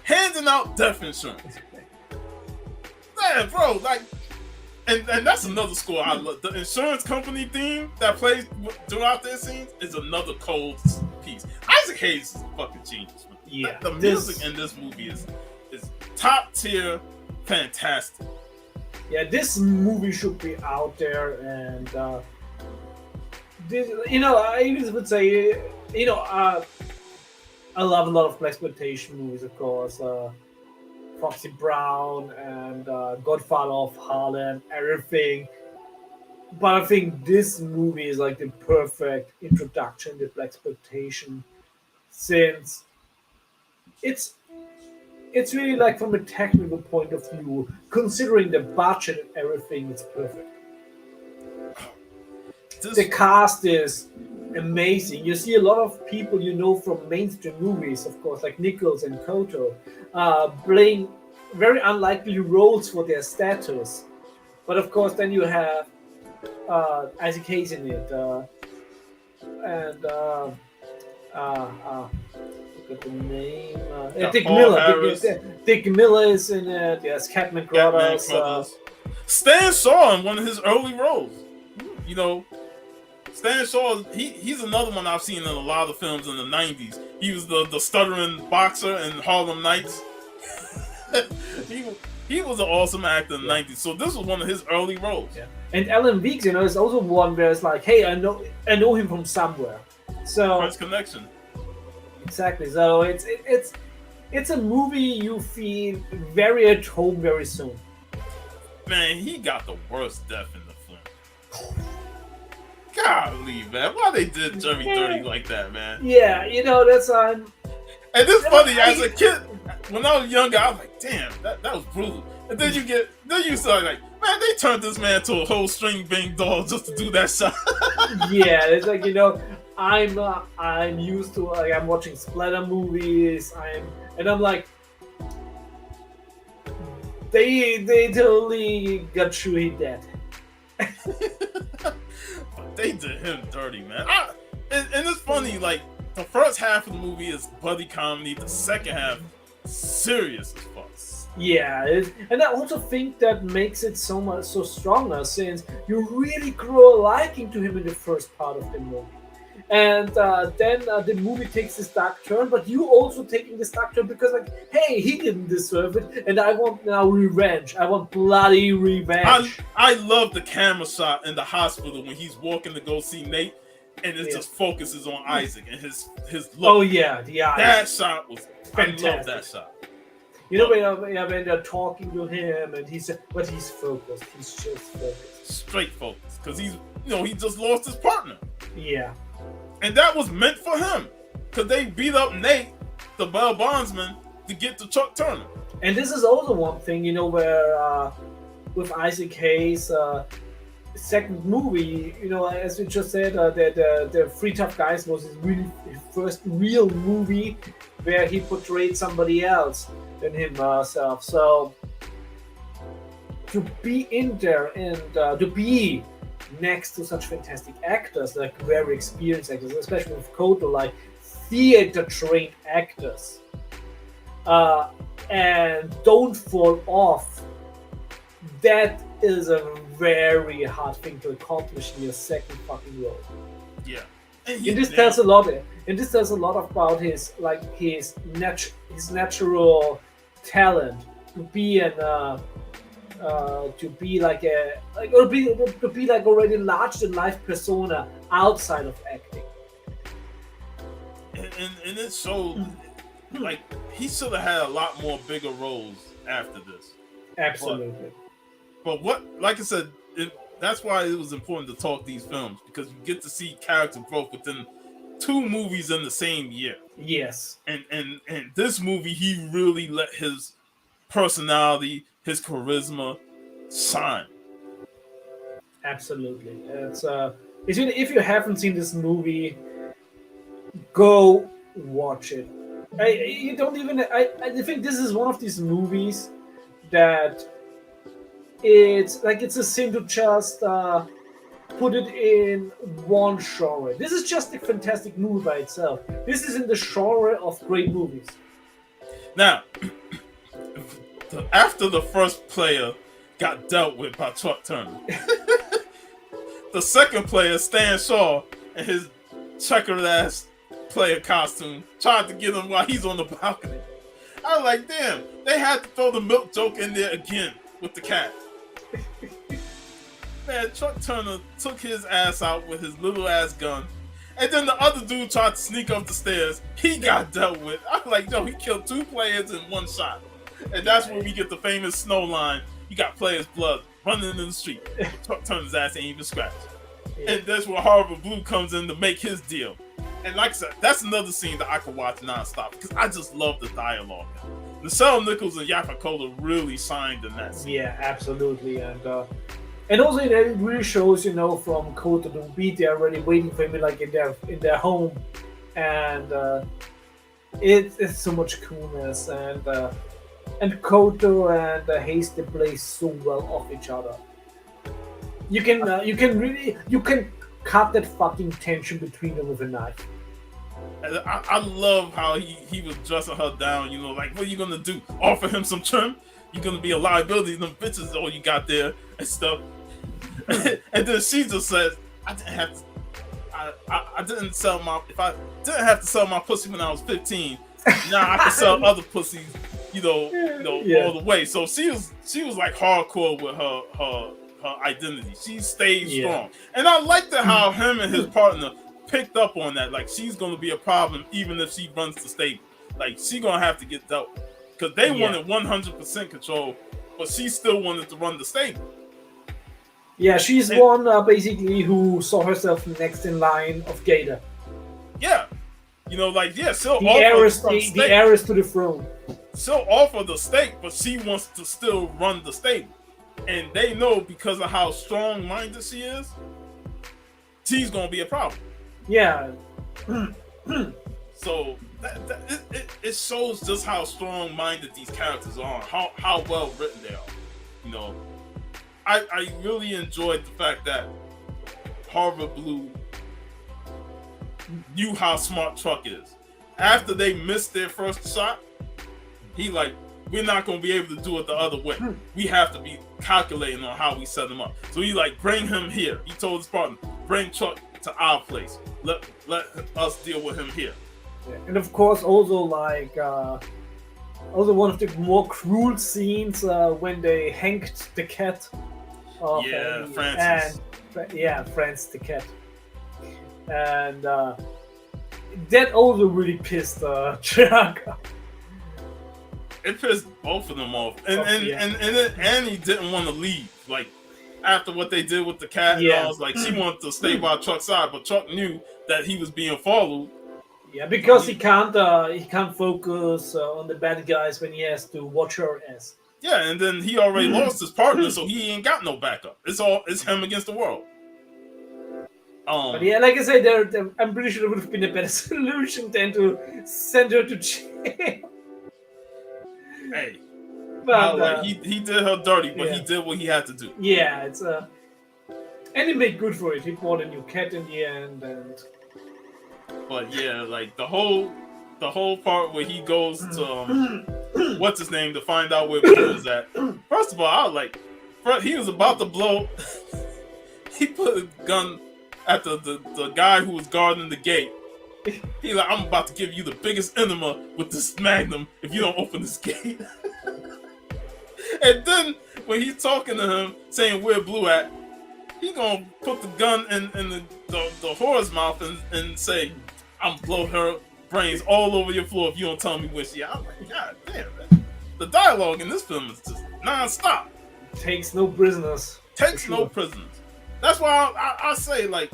Handing out death insurance. Man, bro, and that's another score I love. The Insurance Company theme that plays throughout their scenes is another cold piece. Isaac Hayes is a fucking genius. Yeah, the music in this movie is top tier, fantastic. yeah, this movie should be out there, and this, I even would say, I love a lot of blaxploitation movies, of course. Foxy Brown and Godfather of Harlem, everything. But I think this movie is like the perfect introduction to blaxploitation, since it's it's really like from a technical point of view, considering the budget and everything, it's perfect. The cast is amazing. You see a lot of people from mainstream movies, of course, like Nichols and Koto, playing very unlikely roles for their status. But of course, then you have Isaac Hayes in it, and forgot the name. Dick Miller. Dick Miller is in it. Yes, Catman Crothers. Stan Shaw in one of his early roles. Stan Shaw, he's another one I've seen in a lot of films in the 90s. He was the stuttering boxer in Harlem Nights. he was an awesome actor in the 90s. So this was one of his early roles. Yeah. And Alan Weeks, is also one where it's like, hey, I know him from somewhere. So First connection. Exactly. So it's a movie you feel very at home very soon. Man, he got the worst death in the film. Golly, man, why they did Jerry dirty like that, man? Yeah, that's And it's funny, as a kid, when I was younger, I was like, damn, that was brutal. And then you start like, man, they turned this man to a whole string bang doll just to do that shot. Yeah, it's like, I'm used to, like, I'm watching splatter movies, I'm like, they totally got Chewie dead. But they did him dirty, man. And it's funny, like, the first half of the movie is buddy comedy, the second half serious as fuck. Yeah, and I also think that makes it so stronger, since you really grow a liking to him in the first part of the movie. And then the movie takes this dark turn, but you also taking this dark turn because, like, hey, he didn't deserve it, and I want now revenge. I want bloody revenge. I love the camera shot in the hospital when he's walking to go see Nate, and it just focuses on Isaac and his look. Oh yeah, that shot was fantastic. I love that shot. When they're talking to him, and he's focused. He's just focused. Straight focused, because he just lost his partner. Yeah. And that was meant for him, because they beat up Nate, the bail bondsman, to get to Chuck Turner. And this is also one thing, where with Isaac Hayes' second movie, as we just said, the Three Tough Guys was his first real movie where he portrayed somebody else than himself. So to be in there and to be next to such fantastic actors, like very experienced actors, especially with Koto, like theater-trained actors, and don't fall off. That is a very hard thing to accomplish in your second fucking role. Yeah, and this tells a lot. And this tells a lot about his natural talent to be already large than life persona outside of acting. And it showed, like, he should have had a lot more bigger roles after this. Absolutely. But like I said, that's why it was important to talk these films, because you get to see character growth within 2 movies in the same year. Yes. And this movie, he really let his personality, his charisma shine. Absolutely. It's if you haven't seen this movie, go watch it. I think this is one of these movies that it's a sin to just put it in one genre. This is just a fantastic movie by itself. This is in the genre of great movies. Now, after the first player got dealt with by Chuck Turner, the second player, Stan Shaw, and his checkered ass player costume tried to get him while he's on the balcony. I was like, damn, they had to throw the milk joke in there again with the cat. Man, Truck Turner took his ass out with his little ass gun. And then the other dude tried to sneak up the stairs. He got dealt with. I'm like, yo, he killed 2 players in 1 shot. And that's where we get the famous snow line. You got players' blood running in the street. Truck Turner's ass ain't even scratched. And that's where Horrible Blue comes in to make his deal. And like I said, that's another scene that I could watch nonstop because I just love the dialogue. Nichelle Nichols and Yaphet Kotto really shined in that scene. Yeah, absolutely. And also it really shows, from Kotto to be there already waiting for him like in their home. And it's so much coolness, and Kotto and Hayes, they play so well off each other. You can cut that fucking tension between them with a knife. I love how he was dressing her down, like, what are you gonna do? Offer him some trim? You're gonna be a liability, them bitches all you got there and stuff. And then she just says, I didn't have to sell my pussy when I was 15. Now I can sell other pussies, all the way. So she was like hardcore with her identity. She stayed strong. And I liked how him and his partner picked up on that. Like, she's gonna be a problem even if she runs the stable. Like, she gonna have to get dealt with. Because they wanted 100% control, but she still wanted to run the stable. Yeah, she's one basically who saw herself next in line of Gator. Yeah. She'll the heiress to the throne. She'll offer the stake, but she wants to still run the stable. And they know because of how strong-minded she is, she's going to be a problem. Yeah. So it shows just how strong-minded these characters are, how well written they are. I really enjoyed the fact that Horrible Blue knew how smart Truck is. After they missed their first shot, he like, we're not going to be able to do it the other way. We have to be calculating on how we set him up. So he like, bring him here. He told his partner, bring Truck to our place. Let us deal with him here. Yeah. And of course, also like, also one of the more cruel scenes when they hanged the cat. Francis. Francis the cat. And that also really pissed Chuck. It pissed both of them off, and he didn't want to leave. Like, after what they did with the cat, and I was like, she wanted to stay by Truck's side, but Truck knew that he was being followed. Yeah, because he can't focus on the bad guys when he has to watch her ass. Yeah, and then he already lost his partner, so he ain't got no backup. It's him against the world. But yeah, like I said, I'm pretty sure it would have been a better solution than to send her to jail. Hey, but he did her dirty, but he did what he had to do. Yeah, it's and he made good for it. He bought a new cat in the end, and. But yeah, like the whole part where he goes to what's his name to find out where Blue is at. First of all, I was like, he was about to blow. He put a gun at the guy who was guarding the gate. He like, I'm about to give you the biggest enema with this magnum if you don't open this gate. And then when he's talking to him, saying where Blue at, he gonna put the gun in the whore's mouth and say, I'm blow her brains all over your floor if you don't tell me where she at. I'm like, God damn, man. The dialogue in this film is just non-stop. Takes no prisoners. No prisoners. That's why I say, like,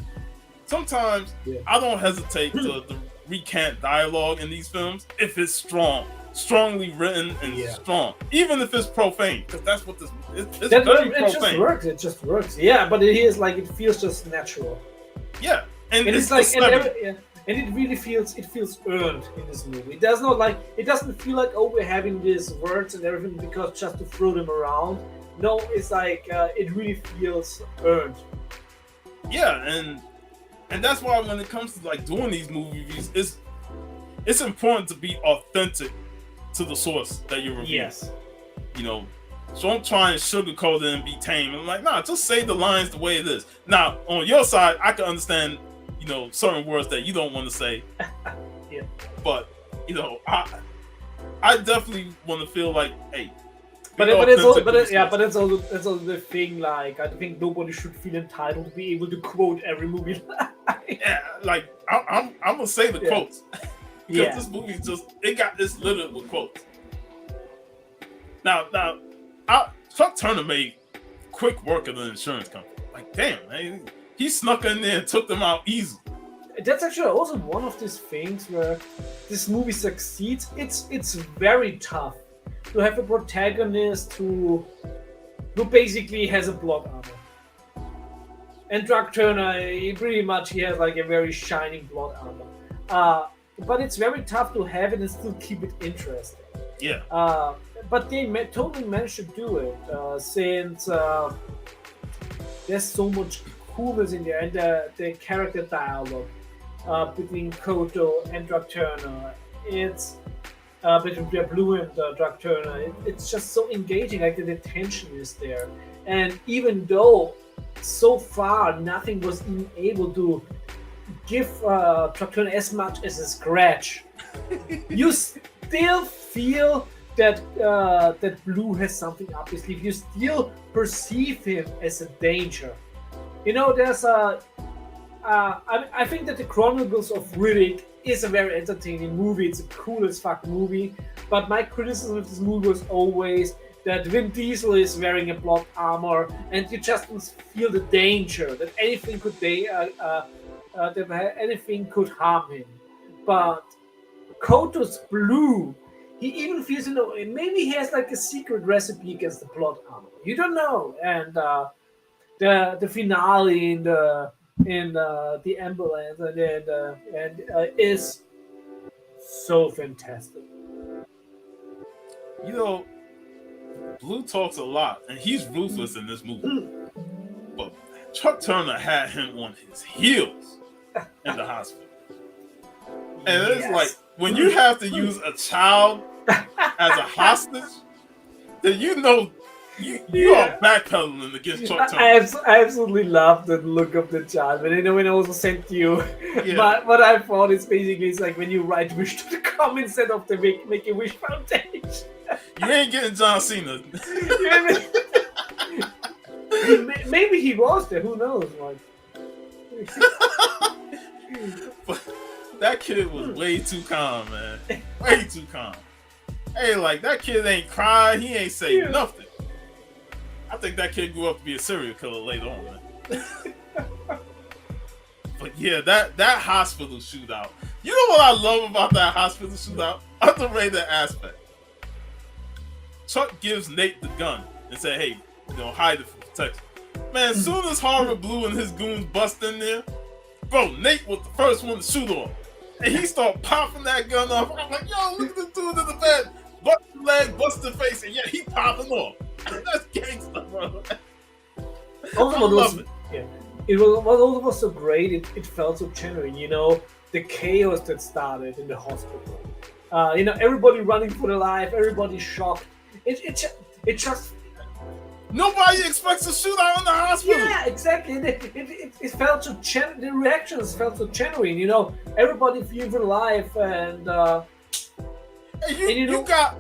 sometimes I don't hesitate to recant dialogue in these films if it's strongly written and strong, even if it's profane, because that's what this it's very profane. It just works. Yeah, but it is like, it feels just natural. Yeah, and it's like, and it really feels earned in this movie. It doesn't feel like, oh, we're having these words and everything because just to throw them around. No, it's like it really feels earned. Yeah, and that's why when it comes to like doing these movie reviews, it's important to be authentic to the source that you're reviewing. Yes. So don't try and sugarcoat it and be tame. I'm like, nah, just say the lines the way it is. Now, on your side, I can understand, certain words that you don't want to say. But, I definitely want to feel like, hey, it's also the thing. Like, I think nobody should feel entitled to be able to quote every movie. Yeah, like I'm gonna say the quotes because this movie it's littered with quotes. Now, Chuck Turner made quick work of the insurance company. Like, damn, man, he snuck in there and took them out easily. That's actually also one of these things where this movie succeeds. It's very tough to have a protagonist who basically has a plot armor. And Chuck Turner, he has like a very shining plot armor. But it's very tough to have it and still keep it interesting. Yeah. But they totally managed to do it since there's so much coolness in there, and the character dialogue between Koto and Chuck Turner, it's between Blair Blue and Chuck Turner, it's just so engaging. Like, the tension is there, and even though so far nothing was even able to give Chuck Turner as much as a scratch, you still feel that Blue has something up his sleeve. You still perceive him as a danger. You know, there's I think that the Chronicles of Riddick is a very entertaining movie. It's a cool as fuck movie. But my criticism of this movie was always that Vin Diesel is wearing a plot armor, and you just feel the danger that anything could harm him. But Koto's Blue, he even feels, maybe he has like a secret recipe against the plot armor. You don't know. And the finale in the ambulance is so fantastic. You know, Blue talks a lot, and he's ruthless in this movie. But Chuck Turner had him on his heels in the hospital. And it's like, when you have to use a child as a hostage, then you are backpedaling against Chuck Turner. I absolutely love the look of the child. But when I also sent you, what I thought is basically, it's like when you write wish to the comment instead of the Make-A-Wish Foundation. You ain't getting John Cena. Maybe he was there. Who knows? But that kid was way too calm, man. Way too calm. Hey, like, that kid ain't crying. He ain't say nothing. I think that kid grew up to be a serial killer later on, man. But yeah, that hospital shootout. You know what I love about that hospital shootout? Underrated aspect. Chuck gives Nate the gun and said, hey, hide it for protection. Man, as soon as Harvard Blue and his goons bust in there, bro, Nate was the first one to shoot on. And he started popping that gun off. I'm like, yo, look at this dude in the bed. Bust the leg, bust the face, and he popping off. That's gangster, bro. It was so great. It felt so genuine. The chaos that started in the hospital. Everybody running for their life. Everybody shocked. It just. Nobody expects a shootout in the hospital. Yeah, exactly. It felt so the reactions felt so genuine. Everybody fearing for their life, and you got,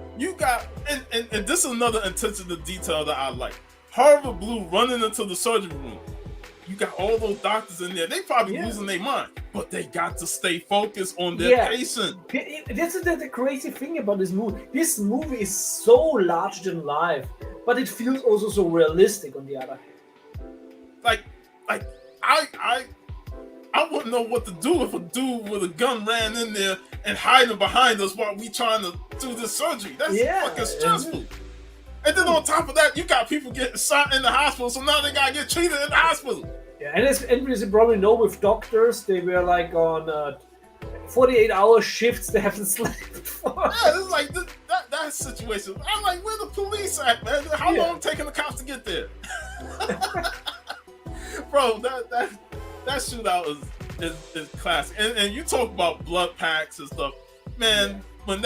and this is another attention to detail that I like. Harvard Blue running into the surgery room. You got all those doctors in there. They probably losing their mind, but they got to stay focused on their patient. This is the crazy thing about this movie. This movie is so larger than life, but it feels also so realistic on the other hand. Like I wouldn't know what to do if a dude with a gun ran in there and hiding behind us while we trying to do this surgery. That's fucking stressful. And then on top of that, you got people getting shot in the hospital, so now they gotta get treated in the hospital. Yeah, and as you probably know, with doctors, they were like on 48-hour shifts they haven't slept for. Yeah, it's like that situation. I'm like, where the police at, man? How long it taking the cops to get there? Bro, that shootout is classic. And you talk about blood packs and stuff, man. When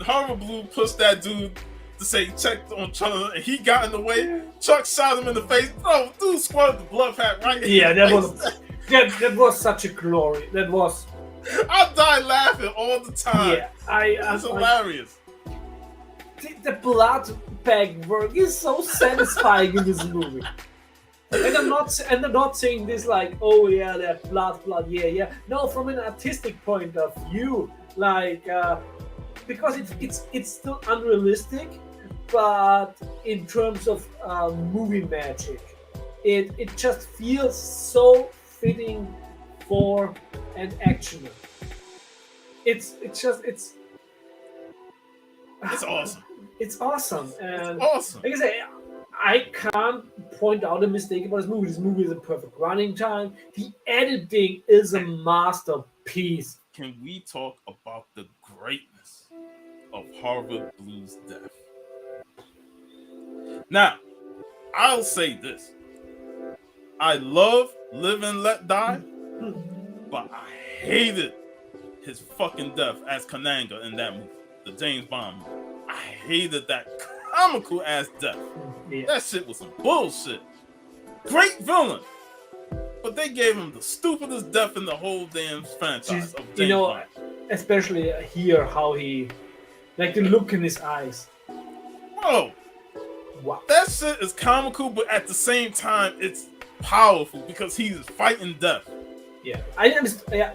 Harvard Blue pushed that dude to say check on Chuck and he got in the way, Chuck shot him in the face. Bro, dude squirted the blood pack right in his face. That was such a glory. That was. I died laughing all the time. Yeah, it's hilarious. the blood bag work is so satisfying in this movie. And I'm not saying this like, oh yeah, that blood, yeah. No, from an artistic point of view, like because it's still unrealistic, but in terms of movie magic, it just feels so fitting for an actioner. It's awesome. It's awesome, and It's awesome. like I say, I can't point out a mistake about this movie. This movie is a perfect running time. The editing is a masterpiece. Can we talk about the greatness of Harvard Blues Death? Now, I'll say this. I love Live and Let Die, but I hated his fucking death as Kananga in that movie, the James Bond movie. I hated that comical ass death. Yeah. That shit was some bullshit. Great villain, but they gave him the stupidest death in the whole damn franchise of James Bond. Especially here, how he, like the look in his eyes. Bro, wow, that shit is comical, but at the same time, it's powerful because he's fighting death. Yeah, I understand. Yeah,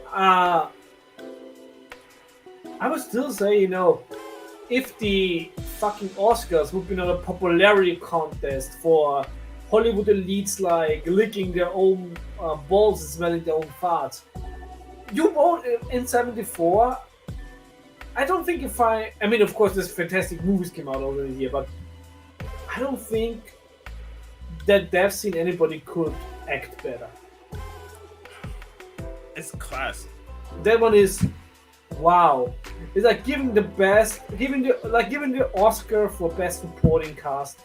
I would still say, if the fucking Oscars would be a popularity contest for Hollywood elites like licking their own balls and smelling their own farts, you won't in '74. I don't think I mean, of course, there's fantastic movies came out over the year, but I don't think that death scene anybody could act better. It's classic. That one is wow. It's like giving the Oscar for best supporting cast.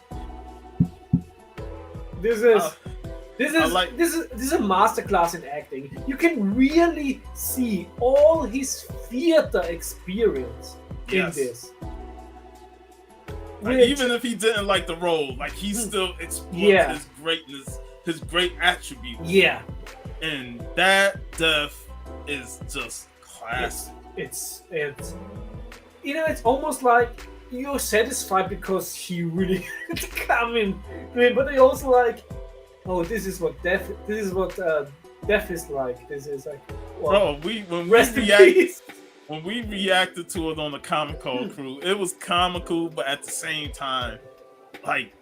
This is a masterclass in acting. You can really see all his theater experience in this. Like, even if he didn't like the role, like he still explored his greatness, his great attributes. Yeah. And that death is just classic. It's it's almost like you're satisfied because he really come in, but you also like, oh, this is what death is like. This is like, well, bro, when we reacted to it on the Comic Con crew, it was comical, but at the same time, like,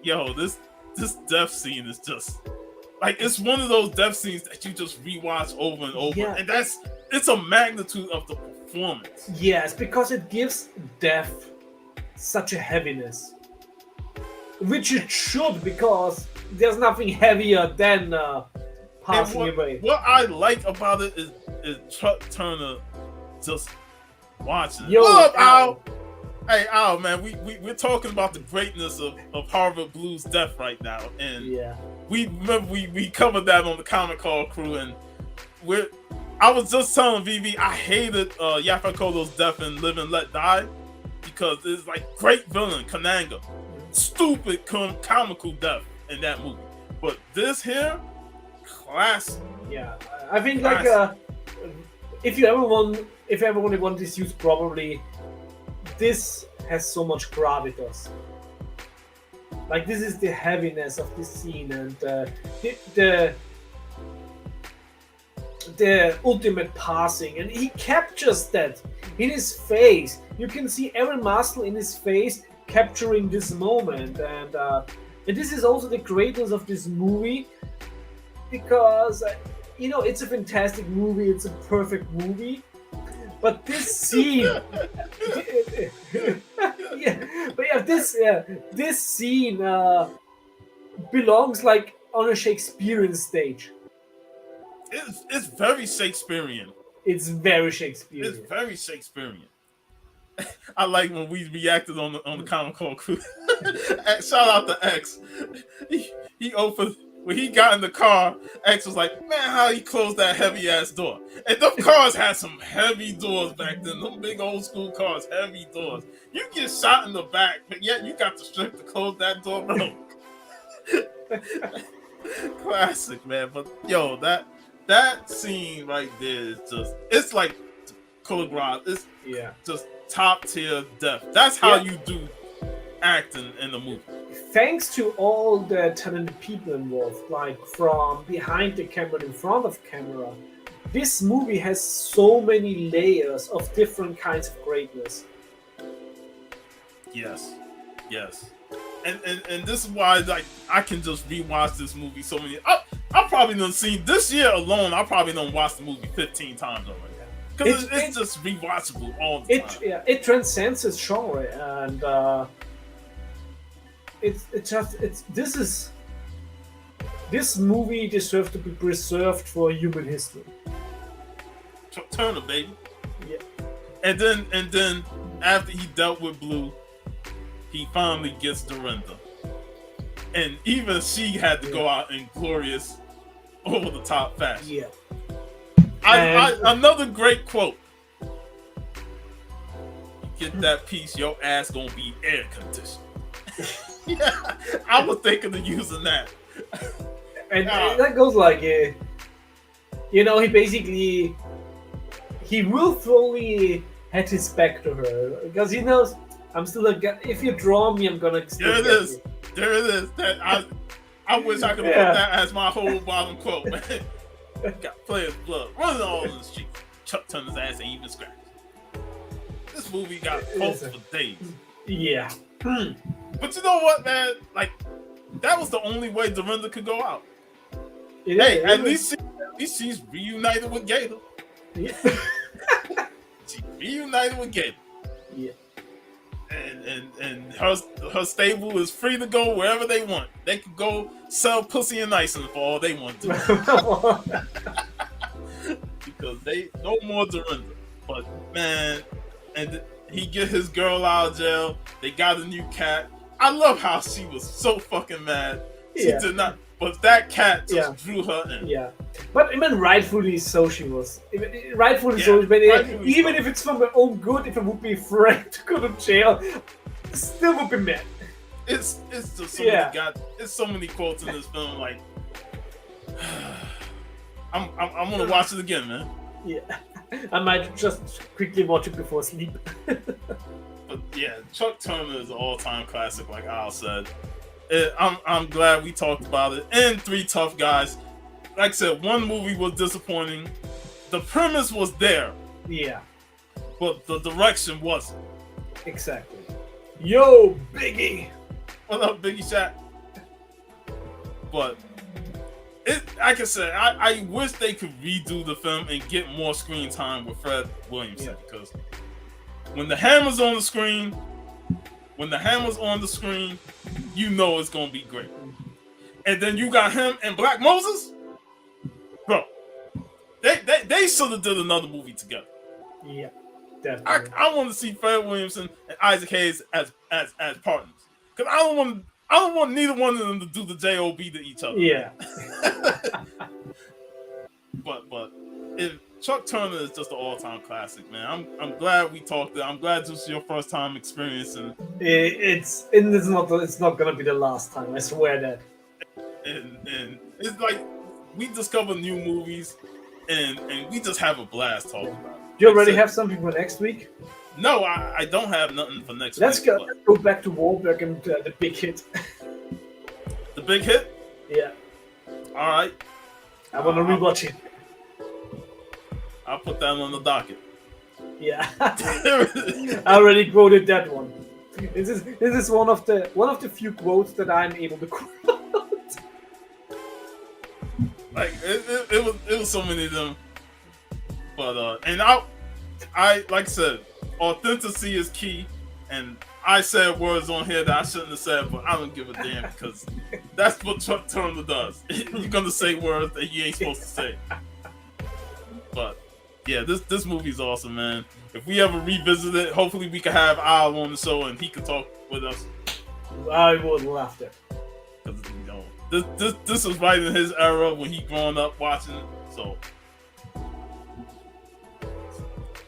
yo, this death scene is just like, it's one of those death scenes that you just rewatch over and over, and it's a magnitude of the performance. Yes, because it gives death such a heaviness, which it should, because there's nothing heavier than passing away. What I like about it is Chuck Turner just watching. Yo, what up, Al? Hey, Al, man, we're talking about the greatness of Harvard Blues Death right now, and we remember we covered that on the Comic Con crew, and I was just telling VV I hated Yaphet Kotto's death in Live and Let Die because it's like great villain Kananga, stupid comical death in that movie, but this here, classic. Yeah, I think classic. If you ever want one this use properly, this has so much gravitas. Like, this is the heaviness of this scene, and the ultimate passing, and he captures that in his face. You can see every muscle in his face capturing this moment, and this is also the greatness of this movie, because it's a fantastic movie, it's a perfect movie, but this scene this scene belongs like on a Shakespearean stage. It's very Shakespearean. It's very Shakespearean. It's very Shakespearean. I like when we reacted on the Comic Con crew. Shout out to X. He opened when he got in the car. X was like, "Man, how he closed that heavy ass door?" And them cars had some heavy doors back then. Them big old school cars, heavy doors. You get shot in the back, but yet you got the strength to close that door, bro. Classic, man. But yo, that scene right there is just—it's like Colograd. It's just top tier depth. That's how you do acting in a movie. Thanks to all the talented people involved, like from behind the camera, in front of camera, this movie has so many layers of different kinds of greatness. Yes. And this is why like I can just rewatch this movie so many. I probably done seen this year alone. I probably done watched the movie 15 times already because it's just rewatchable all the time. Yeah, it transcends its genre, and this movie deserves to be preserved for human history. Turner, baby. Yeah. And then after he dealt with Blue, he finally gets Dorinda. And even she had to go out in glorious, over the top fashion. Yeah. Another great quote. You get that piece, your ass gonna be air conditioned. Yeah, I was thinking of using that. And that goes like, he basically, he willfully had his back to her because he knows I'm still a guy. If you draw me, I'm gonna. There it is. There it is. That I wish I could have put that as my whole bottom quote. Man, got players' blood running all in the street. Chuck Turner's ass ain't even scratched. This movie got quotes for days. Yeah. But you know what, man? Like that was the only way Dorinda could go out. At least she's reunited with Gator. Yeah. She reunited with Gator. Yeah. And her stable is free to go wherever they want. They could go sell pussy and icing for all they want to. Because they no more Dorinda. But man, and he get his girl out of jail. They got a new cat. I love how she was so fucking mad. She did not. But that cat just drew her in. Yeah. But even rightfully so she was. Rightfully so. But even if it's for my own good, if I would be afraid to go to jail, still would be mad. It's just so many it's so many quotes in this film. Like, I'm gonna watch it again, man. Yeah. I might just quickly watch it before sleep. But yeah, Chuck Turner is an all-time classic, like Al said. I'm glad we talked about it. And Three Tough Guys. Like I said, one movie was disappointing. The premise was there. Yeah. But the direction wasn't. Exactly. Yo, Biggie! What up, Biggie Shaq? But like I said, I wish they could redo the film and get more screen time with Fred Williamson. Because when the hammer's on the screen, you know it's gonna be great. And then you got him and Black Moses, bro. They should have did another movie together. Yeah, definitely. I want to see Fred Williamson and Isaac Hayes as partners, because I don't want neither one of them to do the JOB to each other. Yeah. but if Chuck Turner is just an all-time classic, man. I'm glad we talked. I'm glad this was your first time experiencing. It's not gonna be the last time. I swear that. And it's like we discover new movies, and we just have a blast talking about it. Do you already have something for next week? No, I don't have nothing for next week. Let's go back to Wahlberg and the big hit. The big hit? Yeah. All right. I want to rewatch it. I'll put that on the docket. Yeah. I already quoted that one. This is one of the few quotes that I'm able to quote. Like it was so many of them. But and I like I said, authenticity is key, and I said words on here that I shouldn't have said, but I don't give a damn because that's what Chuck Turner does. You're gonna say words that you ain't supposed to say. But yeah, this movie's awesome, man. If we ever revisit it, hopefully we can have Al on the show and he can talk with us. I would love that. Because this was right in his era when he growing up watching it.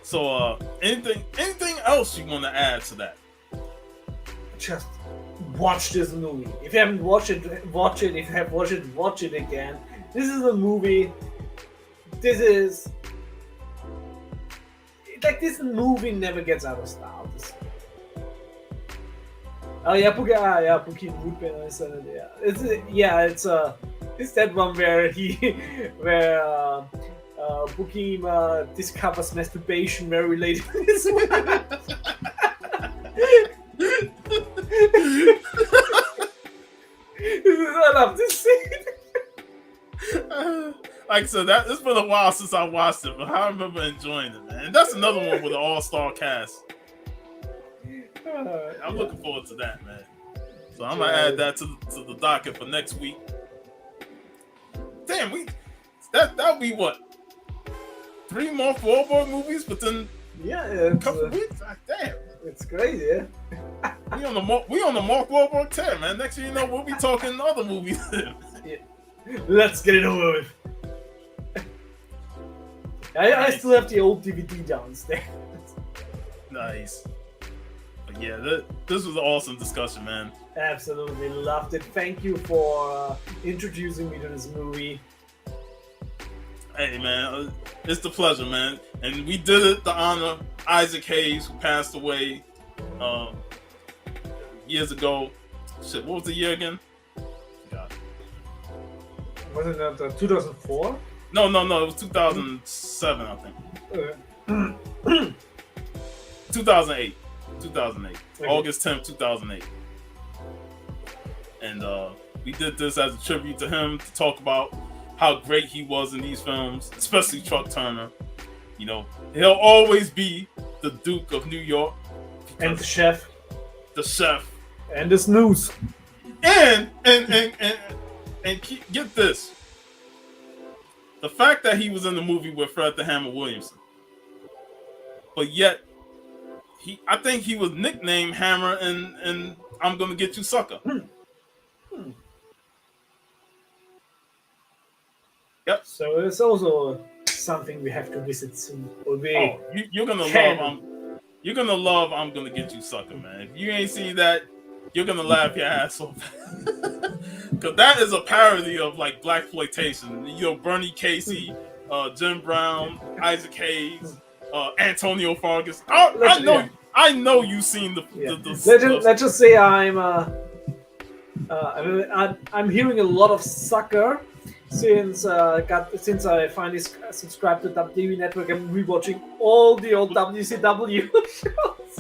So anything else you want to add to that? Just watch this movie. If you haven't watched it, watch it. If you have watched it, watch it again. This is a movie. like this movie never gets out of style. Oh yeah, Bookie Woodbine is in it. Yeah, it's that one where Bookie discovers masturbation very late in his life. I love this scene. Like I said, it's been a while since I watched it, but I remember enjoying it, man. And that's another one with an all-star cast. I'm looking forward to that, man. So I'm gonna add that to the docket for next week. Damn, that'll be what? 3 more Wahlberg movies within a couple weeks? Damn. It's crazy, yeah. We on the Mark Wahlberg tear, man. Next thing you know, we'll be talking other movies. Yeah. Let's get it over with. I still have the old DVD downstairs. Nice. But yeah, this was an awesome discussion, man. Absolutely loved it. Thank you for introducing me to this movie. Hey, man, it's the pleasure, man. And we did it to honor Isaac Hayes, who passed away years ago. Shit, what was the year again? God. Wasn't that 2004? No, it was 2007, I think. 2008. Okay. August 10th, 2008. And we did this as a tribute to him to talk about how great he was in these films, especially Truck Turner. You know, he'll always be the Duke of New York. And the chef. The chef. And the snooze. And get this. The fact that he was in the movie with Fred the Hammer Williamson. But yet, I think he was nicknamed Hammer and I'm Gonna Get You Sucker. Yep. So it's also something we have to visit soon. You're gonna love I'm Gonna Get You Sucker, man. If you ain't seen that, you're gonna laugh your ass off. Cause that is a parody of like blaxploitation. You know, Bernie Casey, Jim Brown, Isaac Hayes, Antonio Fargas. I know you've seen the let's just say I'm hearing a lot of sucker since I finally subscribed to WTV Network. I'm rewatching all the old WCW shows.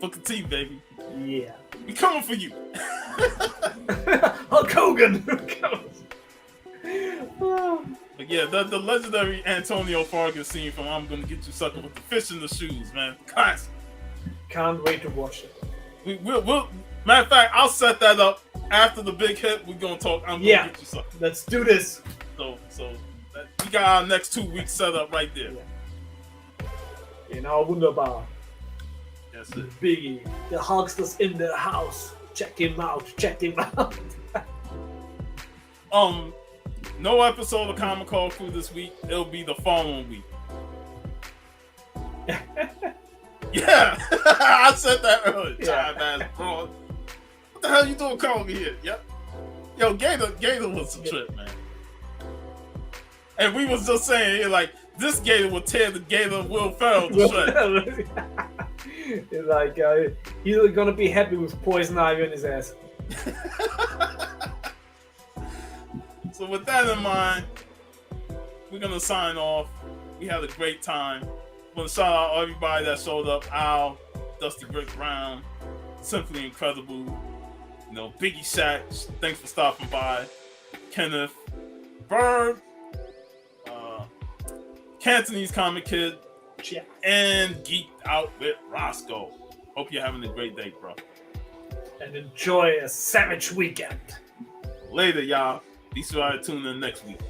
Booker T, baby. Yeah. We coming for you. Hulk Hogan. But yeah, the legendary Antonio Fargas scene from I'm Gonna Get You Sucker with the fish in the shoes, man. Classic. Can't wait to watch it. We'll matter of fact, I'll set that up after the big hit. We're gonna talk I'm Gonna Get You Sucker. Let's do this. So we got our next 2 weeks set up right there. Genau, wunderbar. That's it. Biggie, the Hulkster's in the house. Check him out. No episode of Common Call Crew this week. It'll be the following week. Yeah, I said that earlier. Yeah. Bro. What the hell you doing calling me here? Yep. Yo, Gator was some trip, man. And we was just saying, like, this Gator would tear the Gator of Will Ferrell to shreds. It's like, he's gonna be happy with poison ivy on his ass. So with that in mind, we're gonna sign off. We had a great time. I want to shout out everybody that showed up. Al, Dusty Brick Brown, Simply Incredible, you know, Biggie Shack, thanks for stopping by. Kenneth, Bird, Cantonese Comic Kid, and Geeked Out with Roscoe. Hope you're having a great day, bro. And enjoy a savage weekend. Later, y'all. Be sure to tune in next week.